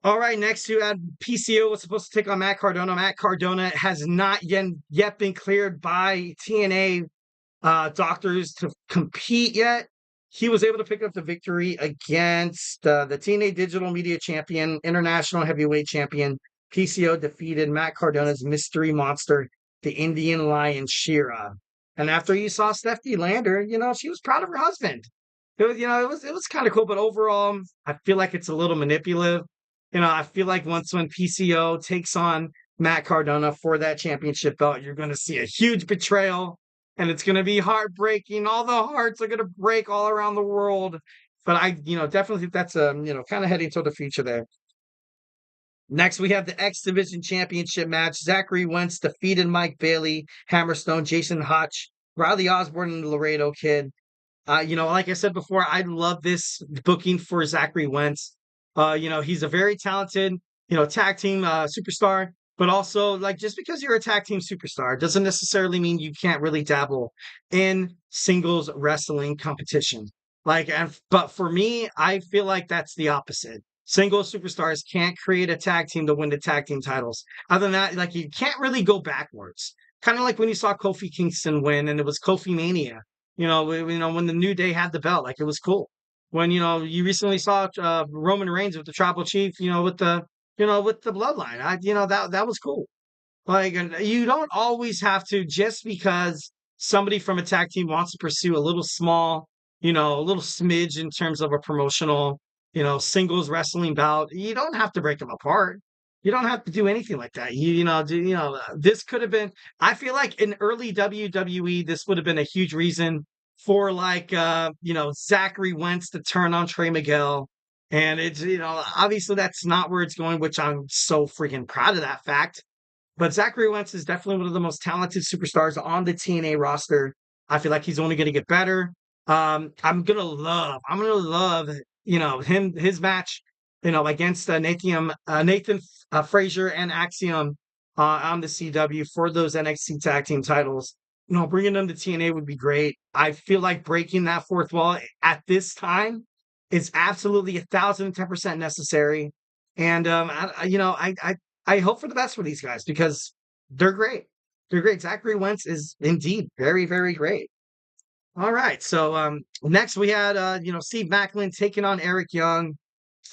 All right, next you had PCO was supposed to take on Matt Cardona. Matt Cardona has not yet been cleared by TNA doctors to compete yet. He was able to pick up the victory against the TNA Digital Media Champion, International Heavyweight Champion. PCO defeated Matt Cardona's mystery monster, the Indian Lion Shira. And after you saw Stephanie Lander, she was proud of her husband. It was kind of cool, but overall, I feel like it's a little manipulative. I feel like when PCO takes on Matt Cardona for that championship belt, you're going to see a huge betrayal, and it's going to be heartbreaking. All the hearts are going to break all around the world. But I, definitely think that's kind of heading toward the future there. Next, we have the X Division Championship match. Zachary Wentz defeated Mike Bailey, Hammerstone, Jason Hotch, Riley Osborne, and the Laredo Kid. Like I said before, I love this booking for Zachary Wentz. He's a very talented, tag team superstar, but also, like, just because you're a tag team superstar doesn't necessarily mean you can't really dabble in singles wrestling competition. But for me, I feel like that's the opposite. Single superstars can't create a tag team to win the tag team titles. Other than that, like, you can't really go backwards. Kind of like when you saw Kofi Kingston win, and it was Kofi Mania. When the New Day had the belt, like, it was cool. When you recently saw Roman Reigns with the Tribal Chief, with the bloodline, that was cool. Like, and you don't always have to, just because somebody from a tag team wants to pursue a little small, a little smidge in terms of a promotional, singles wrestling bout. You don't have to break them apart. You don't have to do anything like that. This could have been, I feel like in early WWE, this would have been a huge reason for, like, Zachary Wentz to turn on Trey Miguel. And it's, obviously that's not where it's going, which I'm so freaking proud of that fact. But Zachary Wentz is definitely one of the most talented superstars on the TNA roster. I feel like he's only going to get better. I'm gonna love, his match, against Nathan Frazier and Axiom on the CW for those NXT tag team titles. Bringing them to TNA would be great. I feel like breaking that fourth wall at this time is absolutely 1,010% necessary. And I hope for the best for these guys, because they're great. They're great. Zachary Wentz is indeed very, very great. All right. So next we had Steve Macklin taking on Eric Young,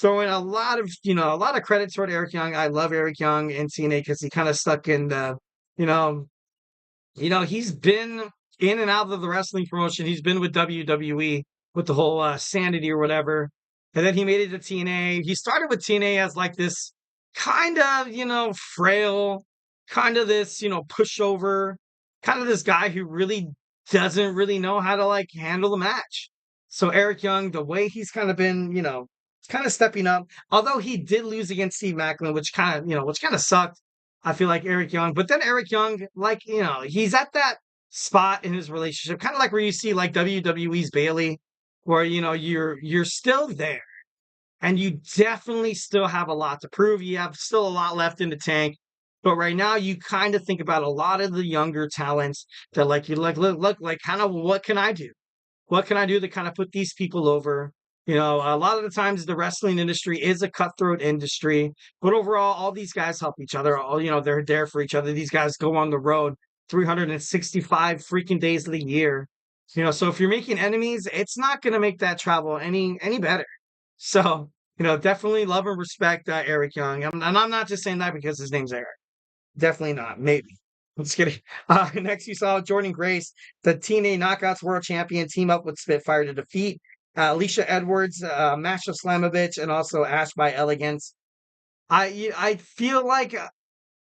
throwing a lot of credit toward Eric Young. I love Eric Young in TNA because he kind of stuck in the, he's been in and out of the wrestling promotion. He's been with WWE with the whole Sanity or whatever. And then he made it to TNA. He started with TNA as like this kind of, frail, kind of this, pushover, kind of this guy who really doesn't really know how to, like, handle the match. So Eric Young, the way he's kind of been, kind of stepping up, although he did lose against Steve Macklin, which kind of sucked. I feel like Eric Young, but then Eric Young, like, he's at that spot in his relationship, kind of like where you see like WWE's Bailey, where, you're still there and you definitely still have a lot to prove. You have still a lot left in the tank. But right now, you kind of think about a lot of the younger talents that, like, you look, like, kind of, what can I do? What can I do to kind of put these people over? You know, a lot of the times the wrestling industry is a cutthroat industry, but overall, all these guys help each other. All, you know, they're there for each other. These guys go on the road 365 freaking days of the year. You know, so if you're making enemies, it's not going to make that travel any better. So, you know, definitely love and respect Eric Young. And I'm not just saying that because his name's Eric. Definitely not. Maybe. I'm just kidding. Next, you saw Jordynne Grace, the TNA Knockouts World Champion, team up with Spitfire to defeat Alicia Edwards, Masha Slamovich, and also Ash by Elegance. I feel like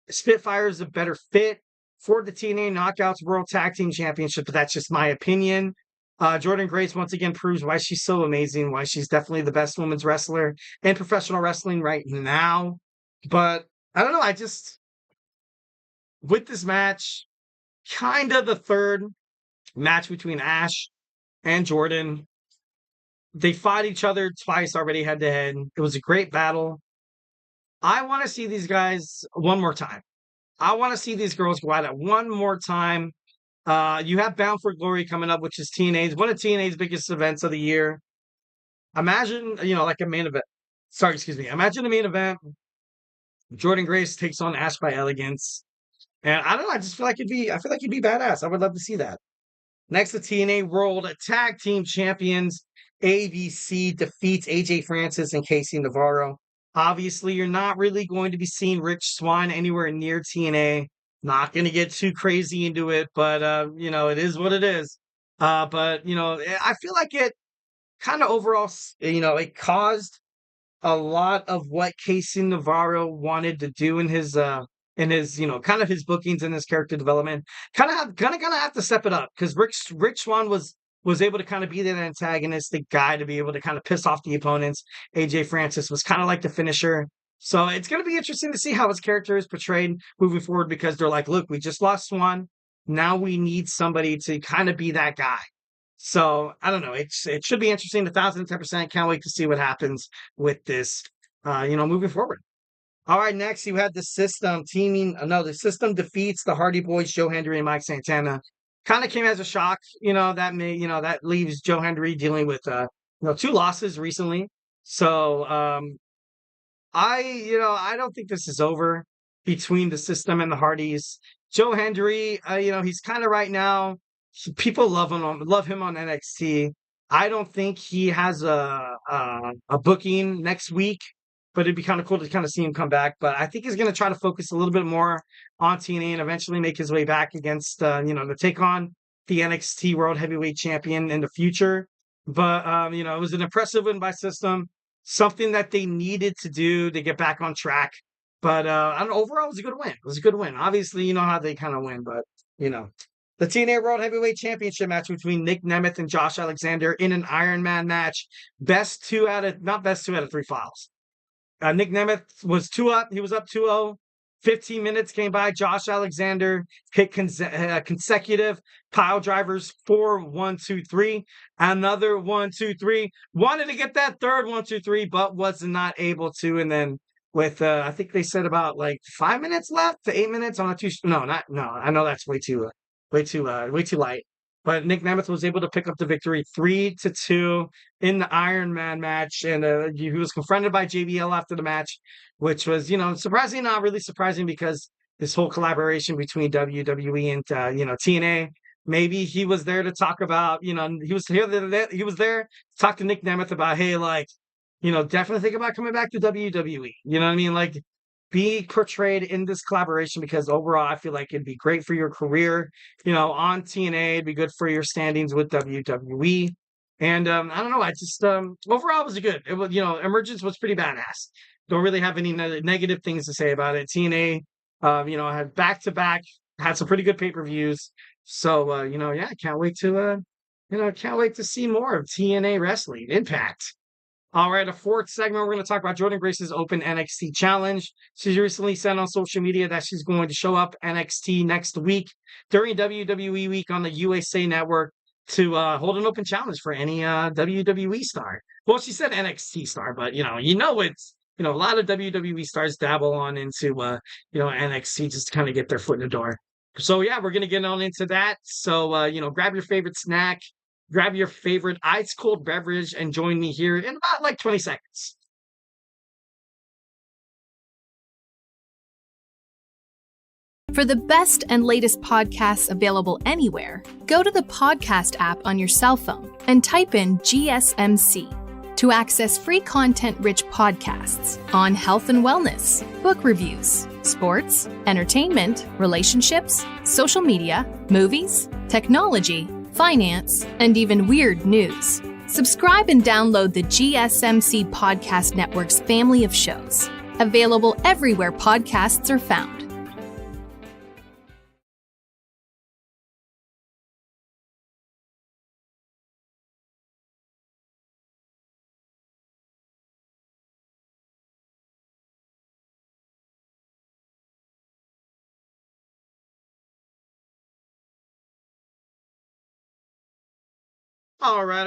Spitfire is a better fit for the TNA Knockouts World Tag Team Championship, but that's just my opinion. Jordynne Grace once again proves why she's so amazing, why she's definitely the best women's wrestler in professional wrestling right now. But I don't know. With this match, kind of the third match between Ash and Jordynne. They fought each other twice already head to head. It was a great battle. I want to see these guys one more time. I want to see these girls go at it one more time. You have Bound for Glory coming up, which is one of TNA's biggest events of the year. Imagine, you know, like a main event. Sorry, excuse me. Imagine a main event. Jordynne Grace takes on Ash by Elegance. And I don't know, I feel like it'd be badass. I would love to see that. Next, the TNA World Tag Team Champions, ABC defeats AJ Francis and Casey Navarro. Obviously, you're not really going to be seeing Rich Swann anywhere near TNA. Not going to get too crazy into it, but, you know, it is what it is. But, you know, I feel like it kind of overall, you know, it caused a lot of what Casey Navarro wanted to do in his, you know, kind of his bookings and his character development. Gonna have to step it up because Rich Swann was able to kind of be that antagonistic guy to be able to kind of piss off the opponents. AJ Francis was kind of like the finisher. So it's going to be interesting to see how his character is portrayed moving forward because they're like, look, we just lost Swan. Now we need somebody to kind of be that guy. So I don't know. It should be interesting. 1,010%. Can't wait to see what happens with this, you know, moving forward. All right, next you had the System the System defeats the Hardy Boys, Joe Hendry and Mike Santana. Kind of came as a shock, you know, that leaves Joe Hendry dealing with, you know, 2 losses recently. So, I don't think this is over between the System and the Hardys. Joe Hendry, you know, he's kind of right now, people love him on NXT. I don't think he has a booking next week. But it'd be kind of cool to kind of see him come back. But I think he's going to try to focus a little bit more on TNA and eventually make his way back against, you know, to take on the NXT World Heavyweight Champion in the future. But, you know, it was an impressive win by System, something that they needed to do to get back on track. But I don't know, overall, it was a good win. It was a good win. Obviously, you know how they kind of win, but, you know. The TNA World Heavyweight Championship match between Nic Nemeth and Josh Alexander in an Iron Man match. Not best 2 out of 3 files. Nic Nemeth was 2 up. He was up 2-0. 15 minutes came by. Josh Alexander hit consecutive pile drivers 4, 1, 2, 3. Another 1, 2, 3. Wanted to get that third 1, 2, 3, but was not able to. And then with I think they said about like 5 minutes left to 8 minutes on a I know that's way too light. But Nic Nemeth was able to pick up the victory 3-2 in the Iron Man match. And he was confronted by JBL after the match, which was, you know, surprising, not really surprising because this whole collaboration between WWE and, you know, TNA, maybe he was there to talk about, you know, he was there to talk to Nic Nemeth about, hey, like, you know, definitely think about coming back to WWE. You know what I mean? Like, be portrayed in this collaboration because overall I feel like it'd be great for your career, you know, on TNA. It'd be good for your standings with WWE. And I don't know, I just overall it was good. It was, you know, Emergence was pretty badass. Don't really have any negative things to say about it. TNA, you know, had back-to-back, had some pretty good pay-per-views. So you know, yeah, can't wait to see more of TNA wrestling. Impact. All right, a fourth segment, we're going to talk about Jordynne Grace's Open NXT Challenge. She's recently said on social media that she's going to show up NXT next week during WWE Week on the USA Network to hold an open challenge for any WWE star. Well, she said NXT star, but, you know, it's, you know, a lot of WWE stars dabble on into, you know, NXT just to kind of get their foot in the door. So, yeah, we're going to get on into that. So, you know, grab your favorite snack, grab your favorite ice cold beverage, and join me here in about like 20 seconds. For the best and latest podcasts available anywhere, go to the podcast app on your cell phone and type in GSMC to access free content-rich podcasts on health and wellness, book reviews, sports, entertainment, relationships, social media, movies, technology, finance, and even weird news. Subscribe and download the GSMC Podcast Network's family of shows, available everywhere podcasts are found. All right.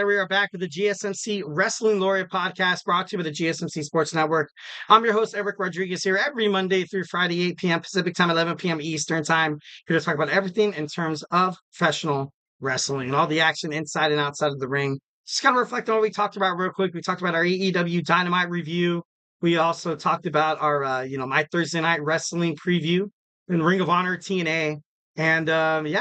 We are back with the GSMC Wrestling Laureate podcast brought to you by the GSMC Sports Network. I'm your host, Eric Rodriguez, here every Monday through Friday, 8 p.m. Pacific time, 11 p.m. Eastern time, here to talk about everything in terms of professional wrestling and all the action inside and outside of the ring. Just kind of reflect on what we talked about real quick. We talked about our AEW Dynamite review. We also talked about our, my Thursday night wrestling preview in Ring of Honor TNA. And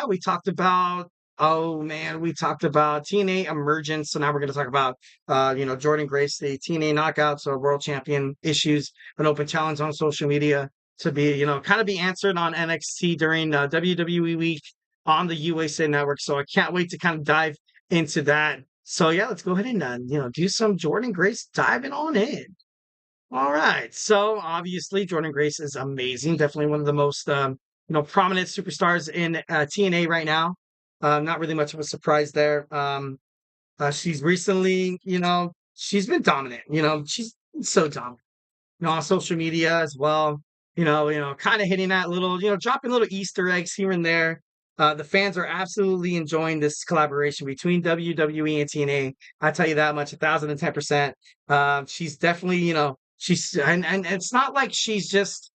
we talked about we talked about TNA Emergence. So now we're going to talk about, Jordynne Grace, the TNA Knockouts, so world champion, issues an open challenge on social media to be, kind of be answered on NXT during WWE week on the USA Network. So I can't wait to kind of dive into that. So yeah, let's go ahead and, do some Jordynne Grace diving on in. All right. So obviously Jordynne Grace is amazing. Definitely one of the most, prominent superstars in TNA right now. Not really much of a surprise there. She's recently, she's been dominant. She's so dominant. On social media as well. Kind of hitting that little, dropping little Easter eggs here and there. The fans are absolutely enjoying this collaboration between WWE and TNA. I tell you that much, 1,010%. She's definitely, she's and it's not like she's just,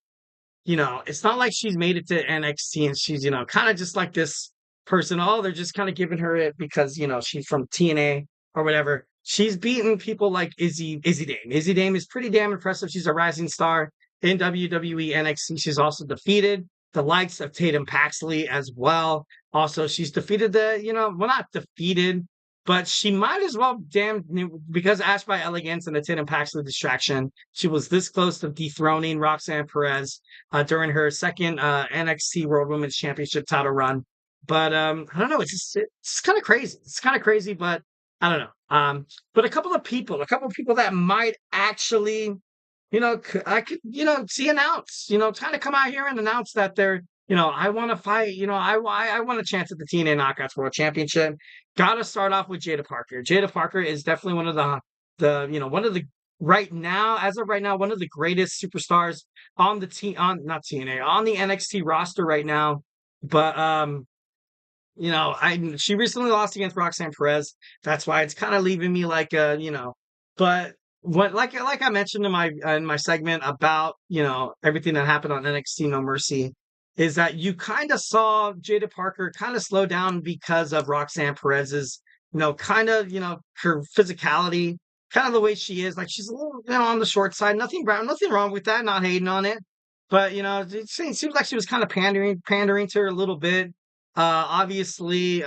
it's not like she's made it to NXT and she's, kind of just like this person. Oh, they're just kind of giving her it because she's from TNA or whatever. She's beaten people like Izzy Dame. Izzy Dame is pretty damn impressive. She's a rising star in WWE NXT. She's also defeated the likes of Tatum Paxley as well. Also, she's defeated not defeated, but she might as well because Ash by Elegance and the Tatum Paxley distraction. She was this close to dethroning Roxanne Perez during her second NXT World Women's Championship title run. But I don't know. It's kind of crazy. It's kind of crazy, but I don't know. But a couple of people that might actually, I could, see announce, kind of come out here and announce that they're, I want to fight. I want a chance at the TNA Knockouts World Championship. Got to start off with Jada Parker. Jada Parker is definitely one of the right now, as of right now, one of the greatest superstars on the not TNA, on the NXT roster right now. But she recently lost against Roxanne Perez. That's why it's kind of leaving me like but what like I mentioned in my segment about everything that happened on NXT No Mercy is that you kind of saw Jada Parker kind of slow down because of Roxanne Perez's kind of her physicality, kind of the way she is. Like she's a little on the short side. Nothing wrong with that. Not hating on it, but it seems like she was kind of pandering to her a little bit. Obviously,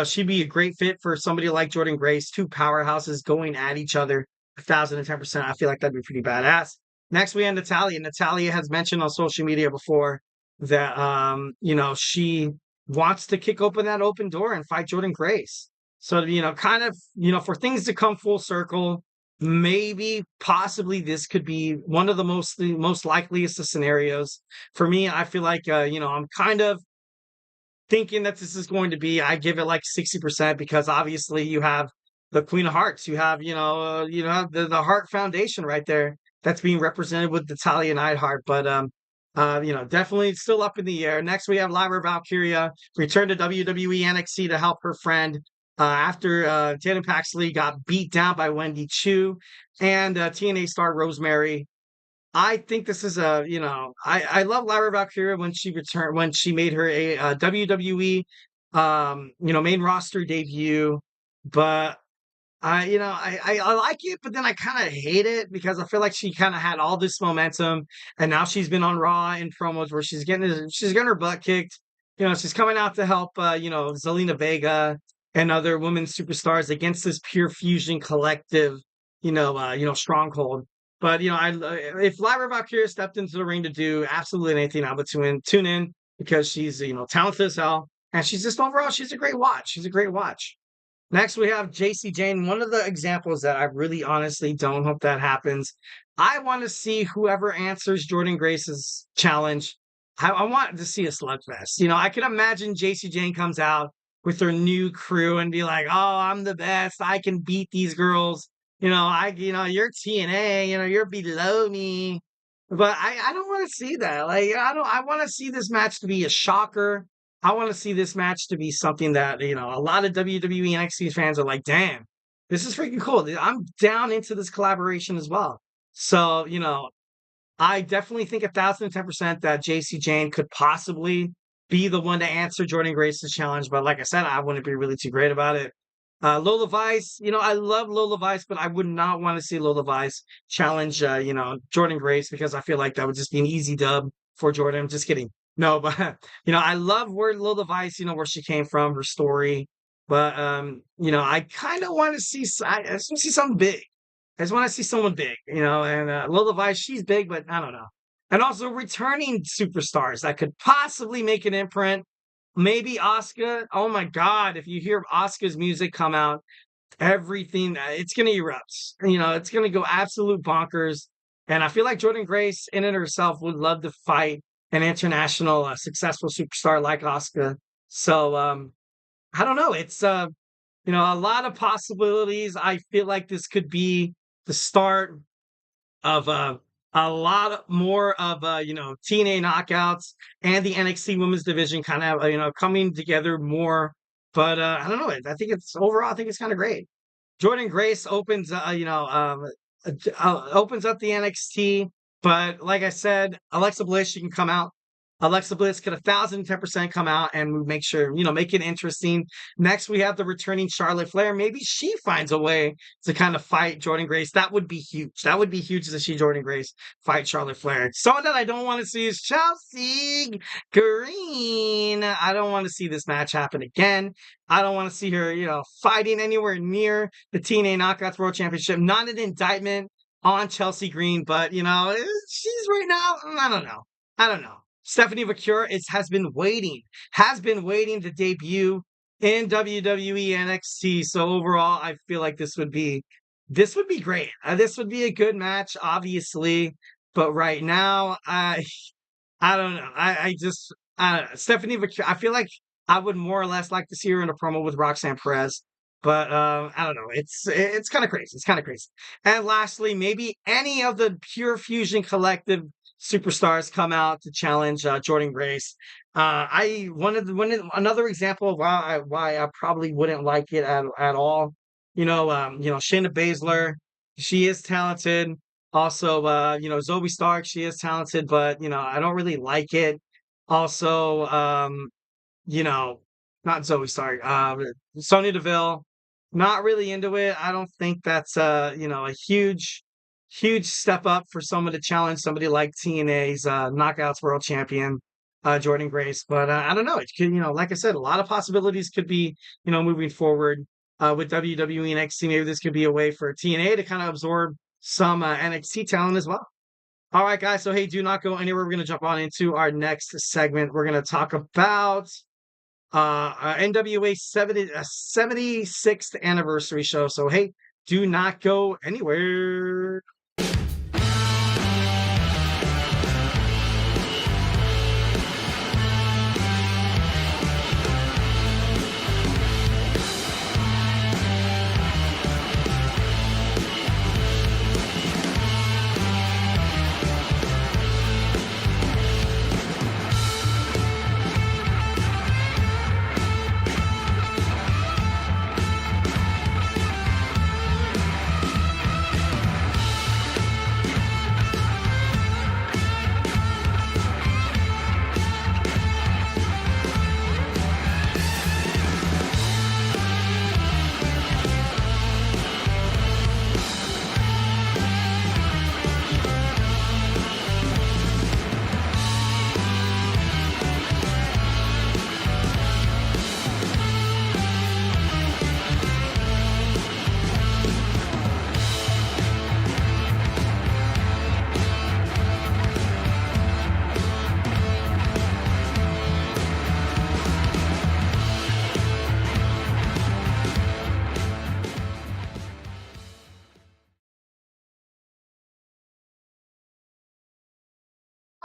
she'd be a great fit for somebody like Jordynne Grace, two powerhouses going at each other 1,010%. I feel like that'd be pretty badass. Next, we have Natalya. Natalya has mentioned on social media before that, she wants to kick open that open door and fight Jordynne Grace. So, kind of, for things to come full circle, maybe possibly this could be one of the most likeliest of scenarios. For me, I feel like, I'm kind of thinking that this is going to be, I give it like 60% because obviously you have the Queen of Hearts, you have the Heart Foundation right there that's being represented with Natalya Neidhart, but definitely still up in the air. Next we have Lyra Valkyria return to WWE NXT to help her friend after Tatum Paxley got beat down by Wendy Chu and TNA star Rosemary. I think this is I love Lyra Valkyria when she made her a WWE main roster debut, but I like it, but then I kind of hate it because I feel like she kind of had all this momentum, and now she's been on Raw in promos where she's getting her butt kicked. She's coming out to help, Zelina Vega and other women superstars against this Pure Fusion collective, stronghold. But if Lyra Valkyria stepped into the ring to do absolutely anything, I would tune in because she's talented as hell, and she's just overall she's a great watch. She's a great watch. Next, we have JC Jane. One of the examples that I really honestly don't hope that happens. I want to see whoever answers Jordynne Grace's challenge. I want to see a slugfest. I can imagine JC Jane comes out with her new crew and be like, "Oh, I'm the best. I can beat these girls. You're TNA. You're below me." But I don't want to see that. I want to see this match to be a shocker. I want to see this match to be something that, a lot of WWE NXT fans are like, damn, this is freaking cool. I'm down into this collaboration as well. So, I definitely think 1,010% that JC Jane could possibly be the one to answer Jordynne Grace's challenge. But like I said, I wouldn't be really too great about it. Lola Vice, I love Lola Vice, but I would not want to see Lola Vice challenge, Jordynne Grace because I feel like that would just be an easy dub for Jordynne. Just kidding. No, but I love where Lola Vice, where she came from, her story. But I kind of want to see. I just want to see something big. I just want to see someone big, And Lola Vice, she's big, but I don't know. And also returning superstars that could possibly make an imprint. Maybe Asuka. Oh my God! If you hear Asuka's music come out, everything it's gonna erupt. It's gonna go absolute bonkers. And I feel like Jordynne Grace, in and herself, would love to fight an international successful superstar like Asuka. So I don't know. It's a lot of possibilities. I feel like this could be the start of a lot more of TNA knockouts and the NXT women's division kind of coming together more. But I don't know. I think it's kind of great. Jordynne Grace opens opens up the NXT. But like I said, Alexa Bliss, she can come out. Alexa Bliss could 1,010% come out and make sure, make it interesting. Next, we have the returning Charlotte Flair. Maybe she finds a way to kind of fight Jordynne Grace. That would be huge. That would be huge to see Jordynne Grace fight Charlotte Flair. Someone that I don't want to see is Chelsea Green. I don't want to see this match happen again. I don't want to see her, fighting anywhere near the TNA Knockouts World Championship. Not an indictment on Chelsea Green, but, she's right now, I don't know. Stephanie Vaquer has been waiting to debut in WWE NXT. So overall, I feel like this would be great. This would be a good match, obviously. But right now, I don't know. I don't know. Stephanie Vaquer, I feel like I would more or less like to see her in a promo with Roxanne Perez. But I don't know. It's kind of crazy. It's kind of crazy. And lastly, maybe any of the Pure Fusion Collective superstars come out to challenge Jordynne Grace. Another example of why I probably wouldn't like it at all. Shayna Baszler, she is talented. Also, Zoe Stark, she is talented, but I don't really like it. Also, not Zoe Stark, Sonya Deville, not really into it. I don't think that's a huge step up for someone to challenge somebody like TNA's Knockouts World Champion, Jordynne Grace. But I don't know. It could, like I said, a lot of possibilities could be, moving forward with WWE NXT. Maybe this could be a way for TNA to kind of absorb some NXT talent as well. All right, guys. So, hey, do not go anywhere. We're going to jump on into our next segment. We're going to talk about NWA 76th anniversary show. So, hey, do not go anywhere.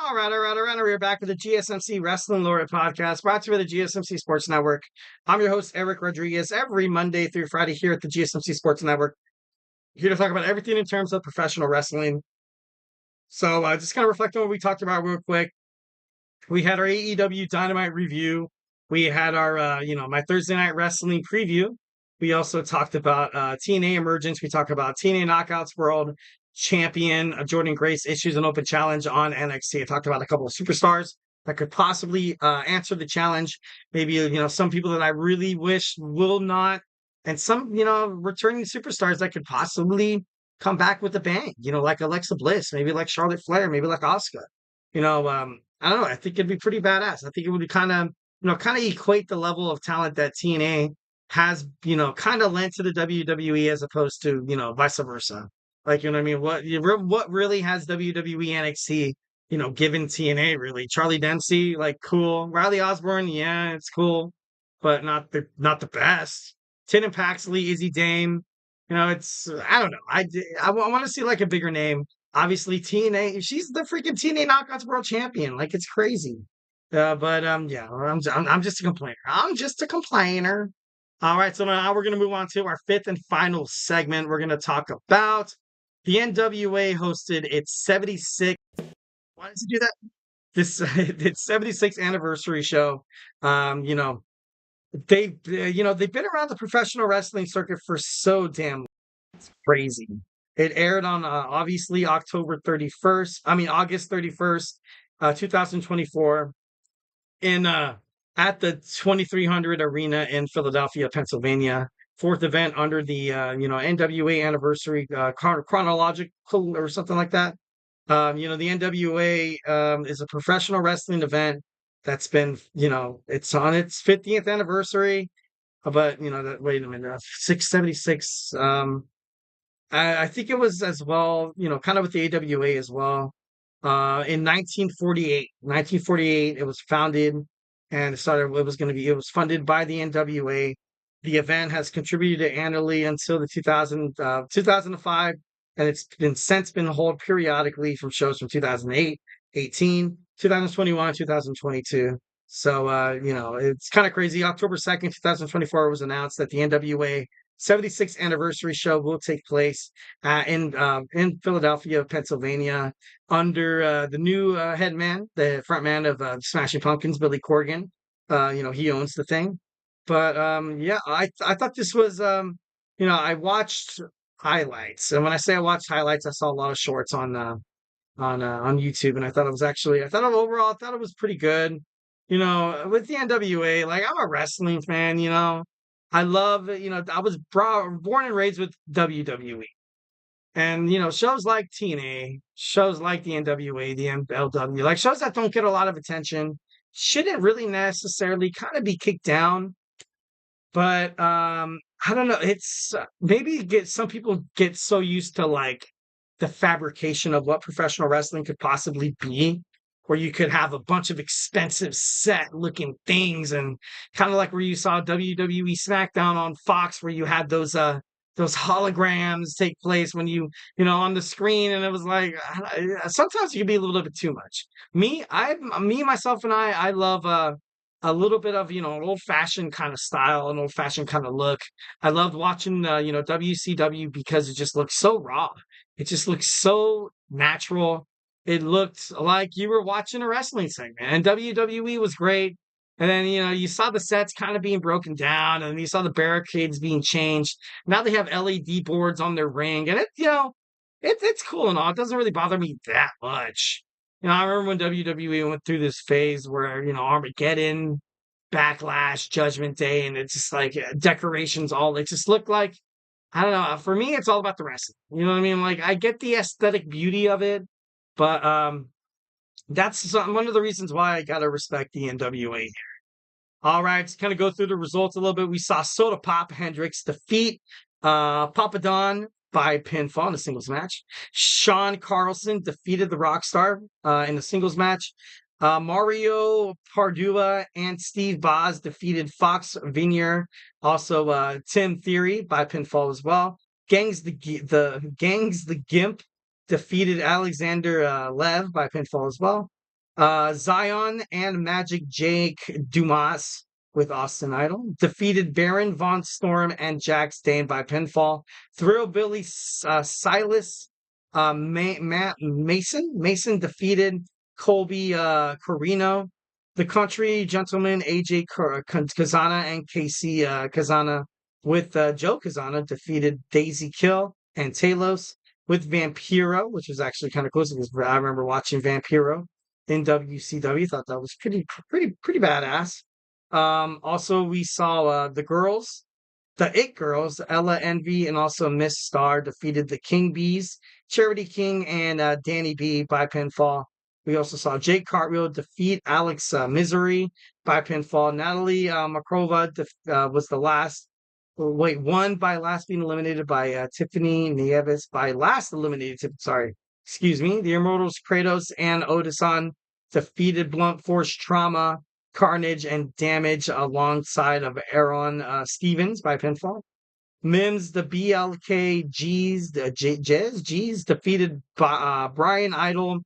All right. We're back with the GSMC Wrestling Laureate podcast, brought to you by the GSMC Sports Network. I'm your host, Eric Rodriguez, every Monday through Friday here at the GSMC Sports Network. Here to talk about everything in terms of professional wrestling. So just kind of reflect on what we talked about real quick. We had our AEW Dynamite review. We had our, my Thursday night wrestling preview. We also talked about TNA Emergence. We talked about TNA Knockouts World Champion Jordynne Grace issues an open challenge on NXT. I talked about a couple of superstars that could possibly answer the challenge. Maybe, some people that I really wish will not, and some, returning superstars that could possibly come back with a bang, like Alexa Bliss, maybe like Charlotte Flair, maybe like Asuka. I don't know. I think it'd be pretty badass. I think it would be kind of equate the level of talent that TNA has, kind of lent to the WWE as opposed to, vice versa. Like, you know what I mean? What really has WWE NXT, given TNA really? Charlie Dempsey, like cool. Riley Osborne, yeah, it's cool, but not the best. Tatum Paxley, Izzy Dame, it's I don't know. I want to see like a bigger name. Obviously, TNA, she's the freaking TNA Knockouts World Champion. Like it's crazy. But yeah, I'm just a complainer. I'm just a complainer. All right, so now we're gonna move on to our fifth and final segment. We're gonna talk about the NWA hosted its 76th. Why does it do that? This its 76th anniversary show. They've been around the professional wrestling circuit for so damn crazy. It aired on obviously August 31st, 2024 in at the 2300 Arena in Philadelphia, Pennsylvania. Fourth event under the NWA anniversary chronological or something like that. The NWA is a professional wrestling event that's been, it's on its 50th anniversary. But wait a minute, 676. I think it was as well, kind of with the AWA as well. In 1948, it was founded and it was funded by the NWA. The event has contributed annually until the 2005, and it's since been held periodically from shows from 2008, 18, 2021, 2022. So, it's kind of crazy. October 2nd, 2024 was announced that the NWA 76th anniversary show will take place in Philadelphia, Pennsylvania, under the new head man, the front man of Smashing Pumpkins, Billy Corgan. He owns the thing. But yeah, I thought this was I watched highlights, and when I say I watched highlights, I saw a lot of shorts on YouTube, and I thought overall, I thought it was pretty good. With the NWA, like I'm a wrestling fan, I love, I was born and raised with WWE. And, shows like TNA, shows like the NWA, the MLW, like shows that don't get a lot of attention, shouldn't really necessarily kind of be kicked down. But I don't know. It's maybe some people get so used to like the fabrication of what professional wrestling could possibly be, where you could have a bunch of expensive set looking things, and kind of like where you saw WWE SmackDown on Fox, where you had those holograms take place when on the screen, and it was like sometimes it can be a little bit too much. Myself and I love a little bit of an old-fashioned kind of style, an old-fashioned kind of look. I loved watching WCW because it just looked so raw. It just looked so natural. It looked like you were watching a wrestling segment, and WWE was great. And then, you saw the sets kind of being broken down, and you saw the barricades being changed. Now they have LED boards on their ring, and it's cool and all. It doesn't really bother me that much. I remember when WWE went through this phase where, Armageddon, Backlash, Judgment Day, and it's just like decorations it just looked like, I don't know. For me, it's all about the wrestling. You know what I mean? Like, I get the aesthetic beauty of it, but that's one of the reasons why I gotta respect the NWA here. All right, to kind of go through the results a little bit, we saw Soda Pop Hendricks defeat Papa Don by pinfall in a singles match. Sean Carlson defeated the Rockstar in the singles match. Mario Pardua and Steve Boz defeated Fox Vinier. Also, Tim Theory by pinfall as well. Gangs the Gimp defeated Alexander Lev by pinfall as well. Zion and Magic Jake Dumas with Austin Idol defeated Baron Von Storm and Jax Dane by pinfall. Thrillbilly Silas Mason defeated Colby Corino. The Country Gentleman AJ Kazana and Casey Kazana with Joe Kazana defeated Daisy Kill and Talos with Vampiro, which was actually kind of cool because I remember watching Vampiro in WCW. Thought that was pretty badass. Also, we saw the girls, the It Girls, Ella Envy, and also Miss Star defeated the King Bees, Charity King, and Danny B by pinfall. We also saw Jake Cartwheel defeat Alex Misery by pinfall. Natalie Makrova was the last. Won by last being eliminated by Tiffany Nieves by last eliminated. Sorry, excuse me. The Immortals Kratos and Otisan defeated Blunt Force Trauma, Carnage, and Damage alongside of Aaron Stevens by pinfall. Mims, the BLKGs, G's defeated Brian Idol,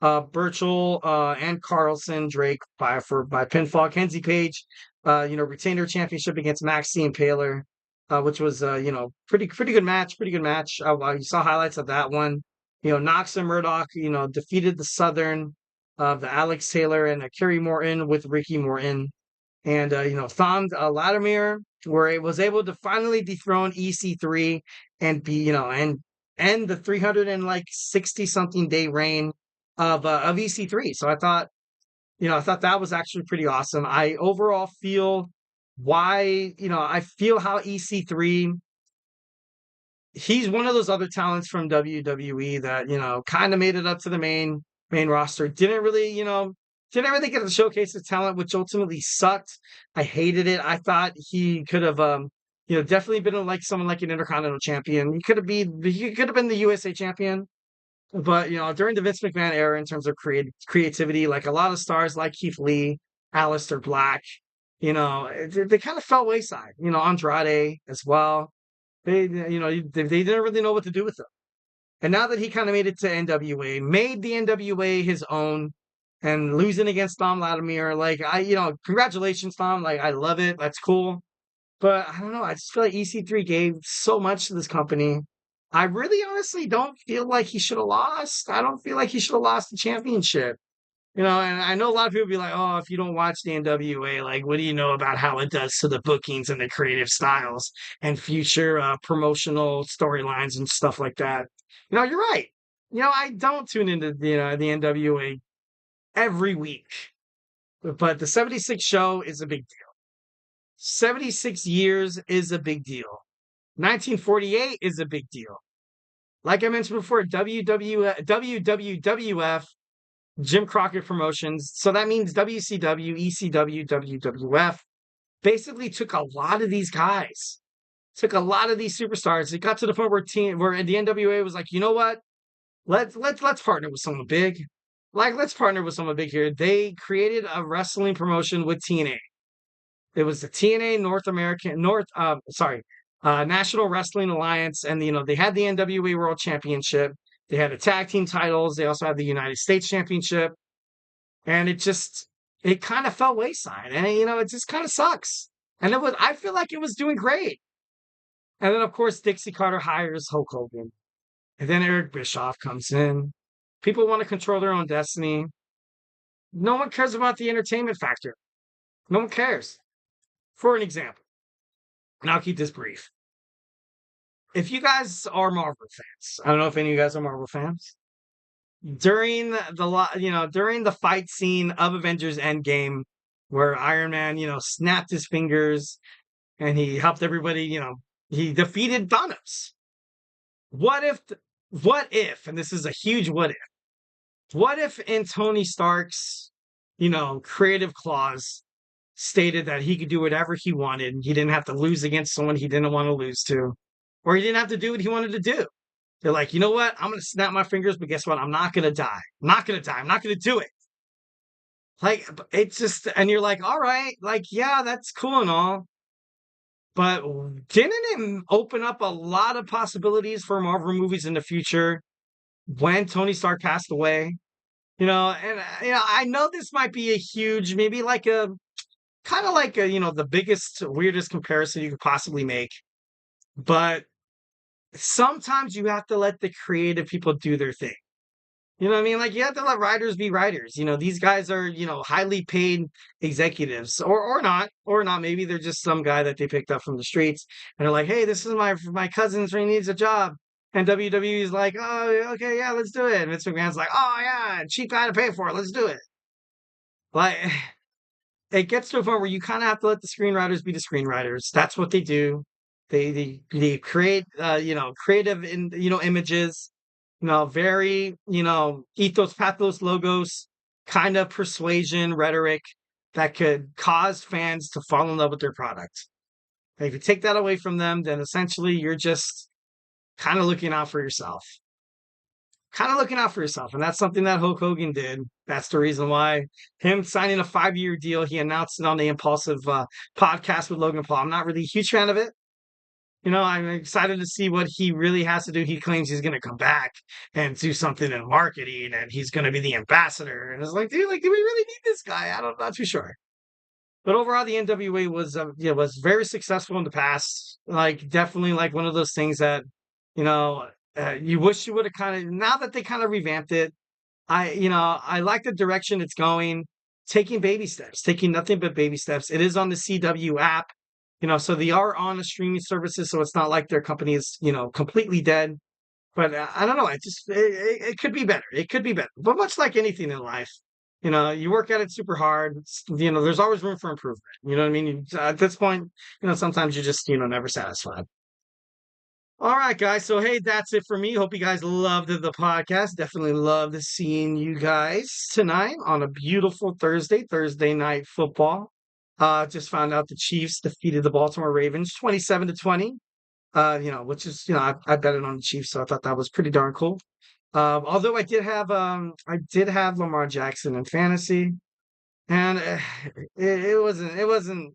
Burchell, and Carlson Drake by pinfall. Kenzie Page, retained her championship against Maxine Paler, which was pretty good match. You saw highlights of that one. Knox and Murdoch, defeated the Southern of the Alex Taylor and Kerry Morton with Ricky Morton. And, thumbed Latimer, where it was able to finally dethrone EC3 and be, and end the 360-something day reign of EC3. So I thought that was actually pretty awesome. I overall feel I feel how EC3, he's one of those other talents from WWE that, kind of made it up to the main roster. Didn't really get to showcase his talent, which ultimately sucked. I hated it. I thought he could have, definitely been like someone like an Intercontinental Champion. He could have been the USA Champion. But, during the Vince McMahon era, in terms of creativity, like a lot of stars like Keith Lee, Aleister Black, they kind of fell wayside. Andrade as well. They didn't really know what to do with them. And now that he kind of made it to NWA, made the NWA his own, and losing against Tom Latimer, congratulations, Tom. I love it. That's cool. But I don't know. I just feel like EC3 gave so much to this company. I really honestly don't feel like he should have lost. I don't feel like he should have lost the championship. And I know a lot of people be like, oh, if you don't watch the NWA, what do you know about how it does to the bookings and the creative styles and future promotional storylines and stuff like that? You're right. I don't tune into the NWA every week. But the 76 show is a big deal. 76 years is a big deal. 1948 is a big deal. Like I mentioned before, WWF, Jim Crockett Promotions. So that means WCW, ECW, WWF basically took a lot of these guys, took a lot of these superstars. It got to the point where the NWA was like, you know what? Let's partner with someone big. Let's partner with someone big here. They created a wrestling promotion with TNA. It was the TNA National Wrestling Alliance, and they had the NWA World Championship. They had the tag team titles. They also had the United States Championship, and it kind of fell wayside, and it just kind of sucks. And I feel like it was doing great. And then of course Dixie Carter hires Hulk Hogan, and then Eric Bischoff comes in. People want to control their own destiny. No one cares about the entertainment factor. No one cares. For an example, and I'll keep this brief. If you guys are Marvel fans, I don't know if any of you guys are Marvel fans. During the fight scene of Avengers Endgame, where Iron Man, snapped his fingers and he helped everybody, he defeated Thanos. What if, and this is a huge what if in Tony Stark's, creative clause stated that he could do whatever he wanted. He didn't have to lose against someone he didn't want to lose to, or he didn't have to do what he wanted to do. They're like, you know what? I'm going to snap my fingers, but guess what? I'm not going to die. I'm not going to do it. It's just, and you're like, all right, yeah, that's cool and all. But didn't it open up a lot of possibilities for Marvel movies in the future when Tony Stark passed away? And I know this might be a huge, maybe like a kind of like the biggest, weirdest comparison you could possibly make. But sometimes you have to let the creative people do their thing. You know what I mean? Like you have to let writers be writers. These guys are, highly paid executives or not, Maybe they're just some guy that they picked up from the streets and they're like, hey, this is my cousin, so he needs a job. And WWE is like, oh, okay, yeah, let's do it. And Vince McMahon's like, oh yeah, cheap guy to pay for it. Let's do it. Like it gets to a point where you kind of have to let the screenwriters be the screenwriters. That's what they do. They create creative images, very ethos, pathos, logos, kind of persuasion, rhetoric that could cause fans to fall in love with their product. And if you take that away from them, then essentially you're just kind of looking out for yourself. And that's something that Hulk Hogan did. That's the reason why him signing a 5-year deal, he announced it on the Impulsive podcast with Logan Paul. I'm not really a huge fan of it. I'm excited to see what he really has to do. He claims he's going to come back and do something in marketing and he's going to be the ambassador. And it's like, dude, do we really need this guy? I'm not too sure. But overall, the NWA was very successful in the past. Like, definitely like one of those things that, you wish you would have now that they kind of revamped it, I like the direction it's going, taking baby steps, taking nothing but baby steps. It is on the CW app, so they are on the streaming services, so it's not like their company is, completely dead. But I don't know. It could be better. It could be better. But much like anything in life, you work at it super hard. There's always room for improvement. You know what I mean? At this point, sometimes you're just, never satisfied. All right, guys. So, hey, that's it for me. Hope you guys loved the podcast. Definitely loved seeing you guys tonight on a beautiful Thursday night football. Just found out the Chiefs defeated the Baltimore Ravens 27-20. Which is, I betted on the Chiefs, so I thought that was pretty darn cool. Although I did have Lamar Jackson in fantasy, and it wasn't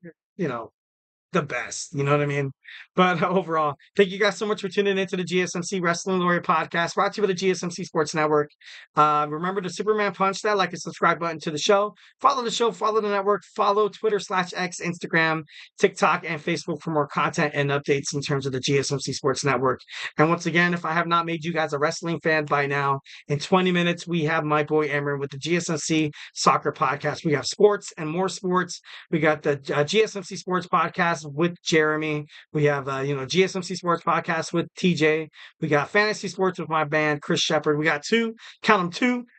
the best, you know what I mean? But overall, thank you guys so much for tuning into the GSMC Wrestling Laureate podcast, brought to you by the GSMC Sports Network. Remember to Superman punch that like and subscribe button to the show. Follow the show, follow the network, follow Twitter/X, Instagram, TikTok, and Facebook for more content and updates in terms of the GSMC Sports Network. And once again, if I have not made you guys a wrestling fan by now, in 20 minutes, we have my boy Amron with the GSMC Soccer Podcast. We have sports and more sports. We got the GSMC Sports Podcast with Jeremy. We have GSMC Sports Podcast with TJ. We got Fantasy Sports with my band Chris Shepard. We got two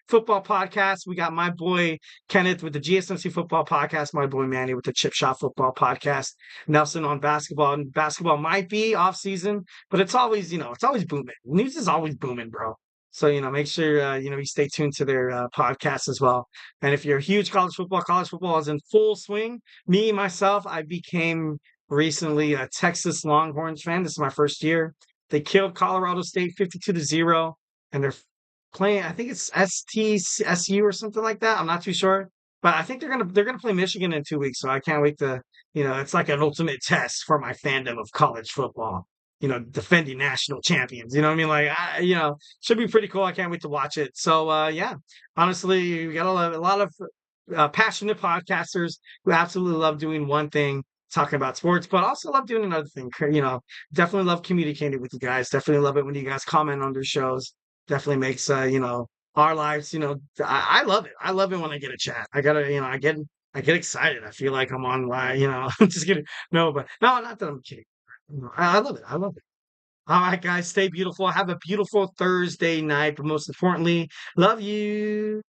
football podcasts. We got my boy Kenneth with the GSMC Football Podcast, my boy Manny with the Chip Shot Football Podcast, Nelson on basketball. And basketball might be off season, but it's always booming. News is always booming, bro. So, make sure, you stay tuned to their podcast as well. And if you're a huge college football is in full swing. Me, myself, I became recently a Texas Longhorns fan. This is my first year. They killed Colorado State 52-0, and they're playing, I think it's STSU or something like that. I'm not too sure. But I think they're gonna play Michigan in 2 weeks. So I can't wait to, it's like an ultimate test for my fandom of college football. Defending national champions. You know what I mean? Like, should be pretty cool. I can't wait to watch it. So, yeah, honestly, we got a lot of passionate podcasters who absolutely love doing one thing, talking about sports, but also love doing another thing. Definitely love communicating with you guys. Definitely love it when you guys comment on their shows. Definitely makes, our lives, I love it. I love it when I get a chat. I get excited. I feel like I'm on, I'm just kidding. No, not that I'm kidding. I love it. All right, guys, stay beautiful. Have a beautiful Thursday night, but most importantly, love you.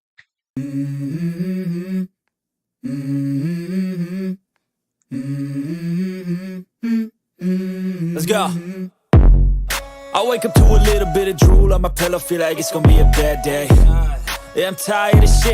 Let's go. I wake up to a little bit of drool on my pillow, feel like it's gonna be a bad day. Yeah, I'm tired of shit.